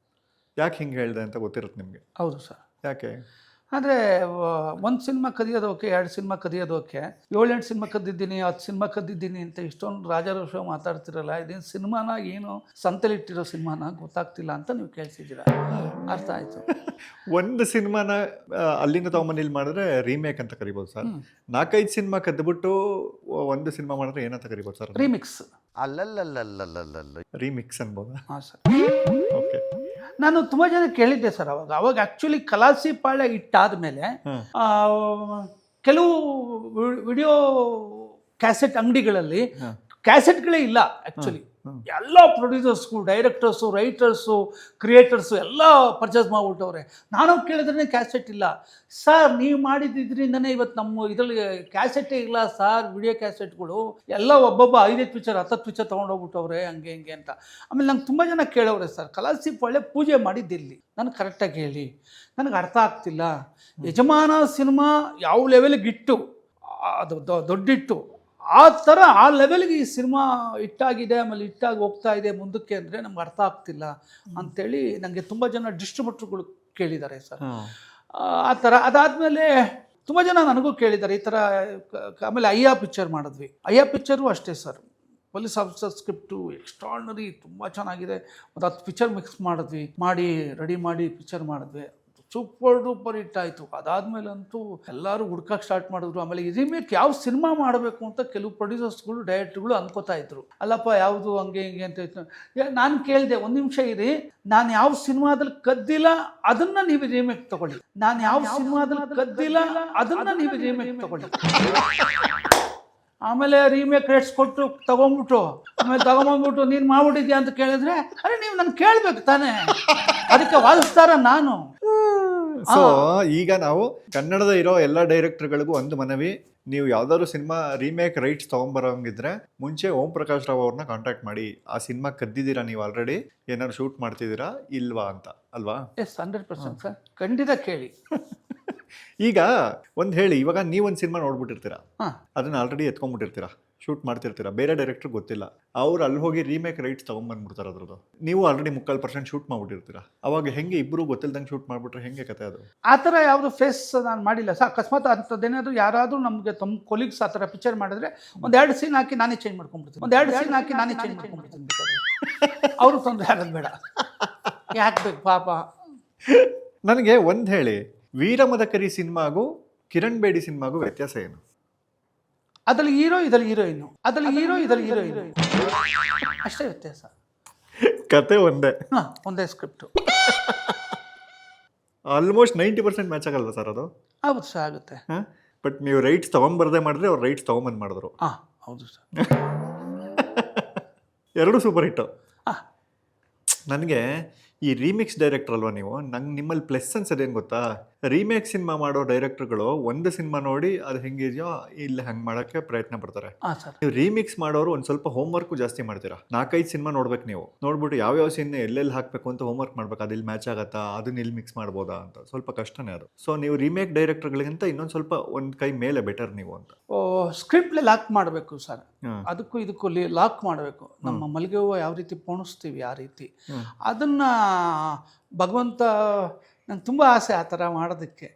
ಯಾಕೆ ಹಿಂಗೆ ಹೇಳಿದೆ ಅಂತ ಗೊತ್ತಿರುತ್ತೆ ನಿಮಗೆ? ಹೌದು ಸರ್. ಯಾಕೆ? ಆದರೆ ಒಂದು ಸಿನಿಮಾ ಕದಿಯೋದು ಓಕೆ, 2 ಸಿನಿಮಾ ಕದಿಯೋದು ಓಕೆ, 7-8 ಸಿನಿಮಾ ಕದ್ದಿದ್ದೀನಿ, 10 ಸಿನಿಮಾ ಕದ್ದಿದ್ದೀನಿ ಅಂತ ಇಷ್ಟೊಂದು ರಾಜಾರೋಷ ಮಾತಾಡ್ತಿರಲ್ಲ, ಇದೇನು ಸಿನಿಮಾನ ಏನು ಸಂತೆಲಿಟ್ಟಿರೋ ಸಿನಿಮಾನ ಗೊತ್ತಾಗ್ತಿಲ್ಲ ಅಂತ ನೀವು ಕೇಳ್ತಿದ್ದೀರಾ. ಅರ್ಥ ಆಯಿತು. ಒಂದು ಸಿನಿಮಾನ ಅಲ್ಲಿಂದ ತಗೊಂಬಂದು ಇಲ್ಲಿ ಮಾಡಿದ್ರೆ ರೀಮೇಕ್ ಅಂತ ಕರಿಬೋದು ಸರ್. 4-5 ಸಿನಿಮಾ ಕದ್ಬಿಟ್ಟು ಒಂದು ಸಿನಿಮಾ ಮಾಡಿದ್ರೆ ಏನಂತ ಕರಿಬೋದು ಸರ್? ರೀಮಿಕ್ಸ್. ಅಲ್ಲಲ್ಲಲ್ಲಲ್ಲಲ್ಲಲ್ಲ ರೀಮಿಕ್ಸ್ ಅನ್ಬೋದಾ? ಹಾಂ ಸರ್. ಓಕೆ. ನಾನು ತುಂಬ ಜನ ಕೇಳಿದ್ದೆ ಸರ್ ಅವಾಗ ಆ್ಯಕ್ಚುಲಿ ಕಲಾಸಿ ಪಾಳ್ಯ ಇಟ್ಟಾದ ಮೇಲೆ ಕೆಲವು ವಿಡಿಯೋ ಕ್ಯಾಸೆಟ್ ಅಂಗಡಿಗಳಲ್ಲಿ ಕ್ಯಾಸೆಟ್ಗಳೇ ಇಲ್ಲ ಆ್ಯಕ್ಚುಲಿ. ಎಲ್ಲ ಪ್ರೊಡ್ಯೂಸರ್ಸ್ಗಳು, ಡೈರೆಕ್ಟರ್ಸು, ರೈಟರ್ಸು, ಕ್ರಿಯೇಟರ್ಸು ಎಲ್ಲ ಪರ್ಚೇಸ್ ಮಾಡಿಬಿಟ್ಟವ್ರೆ. ನಾನು ಕೇಳಿದ್ರೆ ಕ್ಯಾಸೆಟ್ ಇಲ್ಲ ಸರ್, ನೀವು ಮಾಡಿದ್ರಿಂದನೇ ಇವತ್ತು ನಮ್ಮ ಇದರಲ್ಲಿ ಕ್ಯಾಸೆಟ್ಟೇ ಇಲ್ಲ ಸರ್, ವಿಡಿಯೋ ಕ್ಯಾಸೆಟ್ಗಳು ಎಲ್ಲ ಒಬ್ಬೊಬ್ಬ 5 ಪಿಕ್ಚರ್ 10 ಪಿಕ್ಚರ್ ತೊಗೊಂಡೋಗ್ಬಿಟ್ಟವ್ರೆ ಹಂಗೆ ಹಿಂಗೆ ಅಂತ. ಆಮೇಲೆ ನಂಗೆ ತುಂಬ ಜನ ಕೇಳವ್ರೆ ಸರ್ ಕಲಾಸಿ ಪಾಳ್ಯ ಪೂಜೆ ಮಾಡಿದ್ದಿಲ್ಲಿ, ನನಗೆ ಕರೆಕ್ಟಾಗಿ ಹೇಳಿ, ನನಗೆ ಅರ್ಥ ಆಗ್ತಿಲ್ಲ. ಯಜಮಾನ ಸಿನಿಮಾ ಯಾವ ಲೆವೆಲ್ಗೆ ಇಟ್ಟು ಅದು ದೊಡ್ಡಿಟ್ಟು ಆ ಥರ ಆ ಲೆವೆಲ್ಗೆ ಈ ಸಿನಿಮಾ ಇಟ್ಟಾಗಿದೆ, ಆಮೇಲೆ ಇಟ್ಟಾಗಿ ಹೋಗ್ತಾ ಇದೆ ಮುಂದಕ್ಕೆ ಅಂದರೆ ನಮ್ಗೆ ಅರ್ಥ ಆಗ್ತಿಲ್ಲ ಅಂಥೇಳಿ ನನಗೆ ತುಂಬ ಜನ ಡಿಸ್ಟ್ರಿಬ್ಯೂಟ್ರುಗಳು ಕೇಳಿದ್ದಾರೆ ಸರ್. ಆ ಥರ ಅದಾದಮೇಲೆ ತುಂಬ ಜನ ನನಗೂ ಕೇಳಿದ್ದಾರೆ ಈ ಥರ. ಆಮೇಲೆ ಅಯ್ಯ ಪಿಕ್ಚರ್ ಮಾಡಿದ್ವಿ. ಅಯ್ಯ ಪಿಕ್ಚರು ಅಷ್ಟೇ sir, police officer script extraordinary, ತುಂಬ ಚೆನ್ನಾಗಿದೆ. ಒಂದು 10 ಪಿಕ್ಚರ್ ಮಿಕ್ಸ್ ಮಾಡಿದ್ವಿ, ರೆಡಿ ಮಾಡಿ ಪಿಕ್ಚರ್ ಮಾಡಿದ್ವಿ. ಸೂಪರ್ ಡೂಪರ್ ಹಿಟ್ ಆಯಿತು. ಅದಾದಮೇಲಂತೂ ಎಲ್ಲರೂ ಹುಡ್ಕಕ್ಕೆ ಸ್ಟಾರ್ಟ್ ಮಾಡಿದ್ರು. ಆಮೇಲೆ ರೀಮೇಕ್ ಯಾವ ಸಿನಿಮಾ ಮಾಡಬೇಕು ಅಂತ ಕೆಲವು ಪ್ರೊಡ್ಯೂಸರ್ಸ್ಗಳು, ಡೈರೆಕ್ಟ್ರುಗಳು ಅನ್ಕೋತಾ ಇದ್ರು. ಅಲ್ಲಪ್ಪ ಯಾವುದು ಹಂಗೆ ಹಿಂಗೆ ಅಂತ ಇತ್ತು. ನಾನು ಕೇಳಿದೆ, ಒಂದು ನಿಮಿಷ ಇರಿ, ನಾನು ಯಾವ ಸಿನಿಮಾದಲ್ಲಿ ಕದ್ದಿಲ್ಲ ಅದನ್ನು ನೀವು ರೀಮೇಕ್ ತಗೊಳ್ಳಿ, ನಾನು ಯಾವ ಸಿನಿಮಾದಲ್ಲಿ ಕದ್ದಿಲ್ಲ ಅದನ್ನು ನೀವು ರೀಮೇಕ್ ತಗೊಳ್ಳಿ. ಆಮೇಲೆ ರೀಮೇಕ್ ರೇಟ್ಸ್ ಕೊಟ್ಟು ತಗೊಂಡ್ಬಿಟ್ಟು ಆಮೇಲೆ ತಗೊಂಬಂದ್ಬಿಟ್ಟು ನೀನು ಮಾಡ್ಬಿಟ್ಟಿದ್ಯಾ ಅಂತ ಕೇಳಿದ್ರೆ, ಅರೆ ನೀವು ನಾನು ಕೇಳಬೇಕು ತಾನೇ, ಅದಕ್ಕೆ ವಾದಿಸ್ತಾರ ನಾನು. ಸೊ ಈಗ ನಾವು ಕನ್ನಡದ ಇರೋ ಎಲ್ಲ ಡೈರೆಕ್ಟರ್ಗಳಿಗೂ ಒಂದು ಮನವಿ, ನೀವು ಯಾವ್ದಾದ್ರು ಸಿನಿಮಾ ರೀಮೇಕ್ ರೈಟ್ಸ್ ತೊಗೊಂಬರೋಂಗಿದ್ರೆ ಮುಂಚೆ ಓಂ ಪ್ರಕಾಶ್ ರಾವ್ ಅವ್ರನ್ನ ಕಾಂಟ್ಯಾಕ್ಟ್ ಮಾಡಿ. ಆ ಸಿನಿಮಾ ಕದ್ದಿದ್ದೀರಾ ನೀವು ಆಲ್ರೆಡಿ, ಏನಾದ್ರು ಶೂಟ್ ಮಾಡ್ತಿದ್ದೀರಾ ಇಲ್ವಾ ಅಂತ ಅಲ್ವಾ? ಎಸ್ 100% ಸರ್, ಖಂಡಿತ ಕೇಳಿ. ಈಗ ಒಂದು ಹೇಳಿ, ಇವಾಗ ನೀವೊಂದು ಸಿನಿಮಾ ನೋಡ್ಬಿಟ್ಟಿರ್ತೀರಾ, ಹಾಂ, ಅದನ್ನ ಆಲ್ರೆಡಿ ಎತ್ಕೊಂಡ್ಬಿಟ್ಟಿರ್ತೀರಾ, ಶೂಟ್ ಮಾಡ್ತಿರ್ತೀರಾ, ಬೇರೆ ಡೈರೆಕ್ಟರ್ ಗೊತ್ತಿಲ್ಲ, ಅವ್ರು ಅಲ್ಲಿ ಹೋಗಿ ರೀಮೇಕ್ ರೈಟ್ಸ್ ತೊಗೊಂಬಂದ್ಬಿಡ್ತಾರೆ ಅದ್ರದ್ದು. ನೀವು ಆಲ್ರೆಡಿ 3/4% ಶೂಟ್ ಮಾಡ್ಬಿಟ್ಟಿರ್ತೀರಾ. ಅವಾಗ ಹೆಂಗೆ ಇಬ್ಬರು ಗೊತ್ತಿಲ್ದಂಗೆ ಶೂಟ್ ಮಾಡ್ಬಿಟ್ರೆ ಹೆಂಗೆ ಕತೆ ಅದು? ಆ ಥರ ಯಾವುದು ಫೇಸ್ ನಾನು ಮಾಡಿಲ್ಲ ಸರ್. ಅಕಸ್ಮಾತ್ ಅಂಥದ್ದೇನಾದರೂ ಯಾರಾದರೂ ನಮಗೆ ತಮ್ಮ ಕೊಲೀಗ್ಸ್ ಆ ಥರ ಪಿಕ್ಚರ್ ಮಾಡಿದ್ರೆ 1-2 ಸೀನ್ ಹಾಕಿ ನಾನೇ ಚೇಂಜ್ ಮಾಡ್ಕೊಂಡ್ಬಿಡ್ತೀನಿ, 1-2 ಸೀನ್ ಹಾಕಿ ನಾನೇ ಚೇಂಜ್ ಮಾಡ್ಕೊಂಡ್ಬಿಡ್ತೀನಿ. ಅವರು ತೊಂದರೆ ಆಗೋದು ಬೇಡ, ಯಾಕೆ ಬೇಕು ಪಾಪ. ನನಗೆ ಒಂದು ಹೇಳಿ, ವೀರಮದಕರಿ ಸಿನಿಮಾಗೂ ಕಿರಣ್ ಬೇಡಿ ಸಿನಿಮಾಗೂ ವ್ಯತ್ಯಾಸ ಏನು? ಅದ್ರಲ್ಲಿ ಹೀರೋ, ಇದ್ರಲ್ಲಿ ಹೀರೋಯಿನ್ನು, ಅದ್ರಲ್ಲಿ ಹೀರೋ, ಇದ್ರಲ್ಲಿ ಹೀರೋಯಿನ್ನು, ಅಷ್ಟೇ ವ್ಯತ್ಯಾಸ. ಕತೆ ಒಂದೇ, ಹಾಂ, ಒಂದೇ ಸ್ಕ್ರಿಪ್ಟು. ಆಲ್ಮೋಸ್ಟ್ 90% ಮ್ಯಾಚ್ ಆಗಲ್ಲ ಸರ್ ಅದು? ಹೌದು ಸರ್, ಆಗುತ್ತೆ. ಹಾಂ, ಬಟ್ ನೀವು ರೈಟ್ಸ್ ತೊಗೊಂಬರ್ದೇ ಮಾಡಿದ್ರೆ ಅವ್ರು ರೈಟ್ಸ್ ತೊಗೊಂಬಂದು ಮಾಡಿದ್ರು. ಹಾಂ, ಹೌದು ಸರ್. ಎರಡೂ ಸೂಪರ್ ಹಿಟ್ಟು. ಹಾಂ, ನನಗೆ ಈ ರೀಮಿಕ್ಸ್ ಡೈರೆಕ್ಟರ್ ಅಲ್ವಾ ನೀವು, ನಂಗೆ ನಿಮ್ಮಲ್ಲಿ ಪ್ಲಸ್ ಅನ್ಸೋದೇನು ಗೊತ್ತಾ, ರೀಮೇಕ್ ಸಿನಿಮಾ ಮಾಡೋ ಡೈರೆಕ್ಟರ್ಗಳು ಒಂದು ಸಿನಿಮಾ ನೋಡಿ ಅದು ಹೆಂಗಿದೆಯೋ ಇಲ್ಲಿ ಹಂಗೆ ಮಾಡೋಕ್ಕೆ ಪ್ರಯತ್ನ ಪಡ್ತಾರೆ. ನೀವು ರೀಮಿಕ್ಸ್ ಮಾಡೋರು ಒಂದು ಸ್ವಲ್ಪ ಹೋಮ್ವರ್ಕು ಜಾಸ್ತಿ ಮಾಡ್ತೀರಾ. 4-5 ಸಿನಿಮಾ ನೋಡ್ಬೇಕು ನೀವು, ನೋಡ್ಬಿಟ್ಟು ಯಾವ್ಯಾವ ಸೀನ್ ಎಲ್ಲೆಲ್ಲಿ ಹಾಕಬೇಕು ಅಂತ ಹೋಮ್ವರ್ಕ್ ಮಾಡ್ಬೇಕು. ಅದು ಇಲ್ಲಿ ಮ್ಯಾಚ್ ಆಗತ್ತಾ, ಅದನ್ನ ಇಲ್ಲಿ ಮಿಕ್ಸ್ ಮಾಡ್ಬೋದಾ ಅಂತ ಸ್ವಲ್ಪ ಕಷ್ಟನೇ ಅದು. ಸೊ ನೀವು ರೀಮೇಕ್ ಡೈರೆಕ್ಟರ್ಗಳಿಗಿಂತ ಇನ್ನೊಂದು ಸ್ವಲ್ಪ ಒಂದು ಕೈ ಮೇಲೆ ಬೆಟರ್ ನೀವು ಅಂತ. ಸ್ಕ್ರಿಪ್ಟ್ಲೆ ಲಾಕ್ ಮಾಡಬೇಕು ಸರ್, ಅದಕ್ಕೂ ಇದಕ್ಕೂ ಲಾಕ್ ಮಾಡಬೇಕು. ನಮ್ಮ ಮಲ್ಲಿಗೆ ಹೂವು ಯಾವ ರೀತಿ ಪೋಣಿಸ್ತೀವಿ ಆ ರೀತಿ, ಅದನ್ನ ಭಗವಂತ, ನಂಗೆ ತುಂಬ ಆಸೆ ಆ ಥರ ಮಾಡೋದಕ್ಕೆ.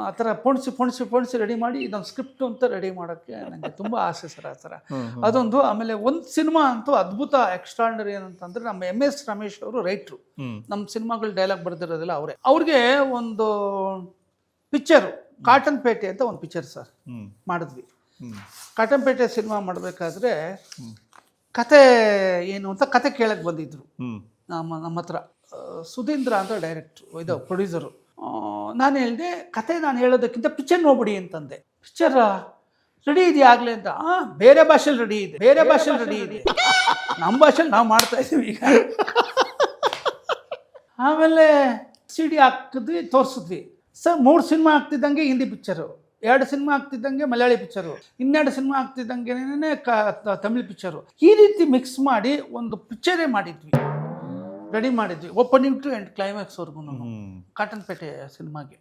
ಆ ಥರ ಪೊಣಿಸಿ ರೆಡಿ ಮಾಡಿ ಇದೊಂದು ಸ್ಕ್ರಿಪ್ಟ್ ಅಂತ ರೆಡಿ ಮಾಡೋಕ್ಕೆ ನನಗೆ ತುಂಬ ಆಸೆ ಸರ್ ಆ ಥರ. ಅದೊಂದು. ಆಮೇಲೆ ಒಂದು ಸಿನಿಮಾ ಅಂತೂ ಅದ್ಭುತ ಎಕ್ಸ್ಟ್ರಾರ್ಡಿನರಿ ಏನಂತಂದರೆ, ನಮ್ಮ MS ರಮೇಶ್ ಅವರು ರೈಟ್ರು, ನಮ್ಮ ಸಿನಿಮಾಗಳು ಡೈಲಾಗ್ ಬರೆದಿರೋದಿಲ್ಲ ಅವರೇ. ಅವ್ರಿಗೆ ಒಂದು ಪಿಕ್ಚರು ಕಾಟನ್ ಪೇಟೆ ಅಂತ ಒಂದು ಪಿಕ್ಚರ್ ಸರ್ ಮಾಡಿದ್ವಿ. ಕಾಟನ್ ಪೇಟೆ ಸಿನಿಮಾ ಮಾಡಬೇಕಾದ್ರೆ ಕತೆ ಏನು ಅಂತ ಕತೆ ಕೇಳಕ್ಕೆ ಬಂದಿದ್ರು ನಮ್ಮ ಹತ್ರ. ಸುಧೀಂದ್ರ ಅಂತ ಡೈರೆಕ್ಟ್ರು, ಇದು ಪ್ರೊಡ್ಯೂಸರು. ನಾನು ಹೇಳಿದೆ, ಕತೆ ನಾನು ಹೇಳೋದಕ್ಕಿಂತ ಪಿಕ್ಚರ್ ನೋಡ್ಬಿಡಿ ಅಂತಂದೆ. ಪಿಕ್ಚರ್ ರೆಡಿ ಇದೆಯಾ ಆಗಲೇ ಅಂತ. ಬೇರೆ ಭಾಷೆಲಿ ರೆಡಿ ಇದೆ, ನಮ್ಮ ಭಾಷೆಲಿ ನಾವು ಮಾಡ್ತಾ ಇದ್ದೀವಿ ಈಗ. ಆಮೇಲೆ CD ಹಾಕಿದ್ವಿ, ತೋರಿಸಿದ್ವಿ ಸರ್. 3 ಸಿನಿಮಾ ಆಗ್ತಿದ್ದಂಗೆ ಹಿಂದಿ ಪಿಕ್ಚರು, 2 ಸಿನಿಮಾ ಆಗ್ತಿದ್ದಂಗೆ ಮಲಯಾಳಿ ಪಿಕ್ಚರು, 2 ಸಿನಿಮಾ ಆಗ್ತಿದ್ದಂಗೆ ತಮಿಳ್ ಪಿಕ್ಚರು. ಈ ರೀತಿ ಮಿಕ್ಸ್ ಮಾಡಿ ಒಂದು ಪಿಕ್ಚರೇ ಮಾಡಿದ್ವಿ, ರೆಡಿ ಮಾಡಿದ್ವಿ, ಓಪನಿಂಗ್ ಟು ಎಂಡ್ ಕ್ಲೈಮ್ಯಾಕ್ಸ್ವರೆಗೂ ಕಾಟನ್ ಪೇಟೆ ಸಿನಿಮಾಗೆ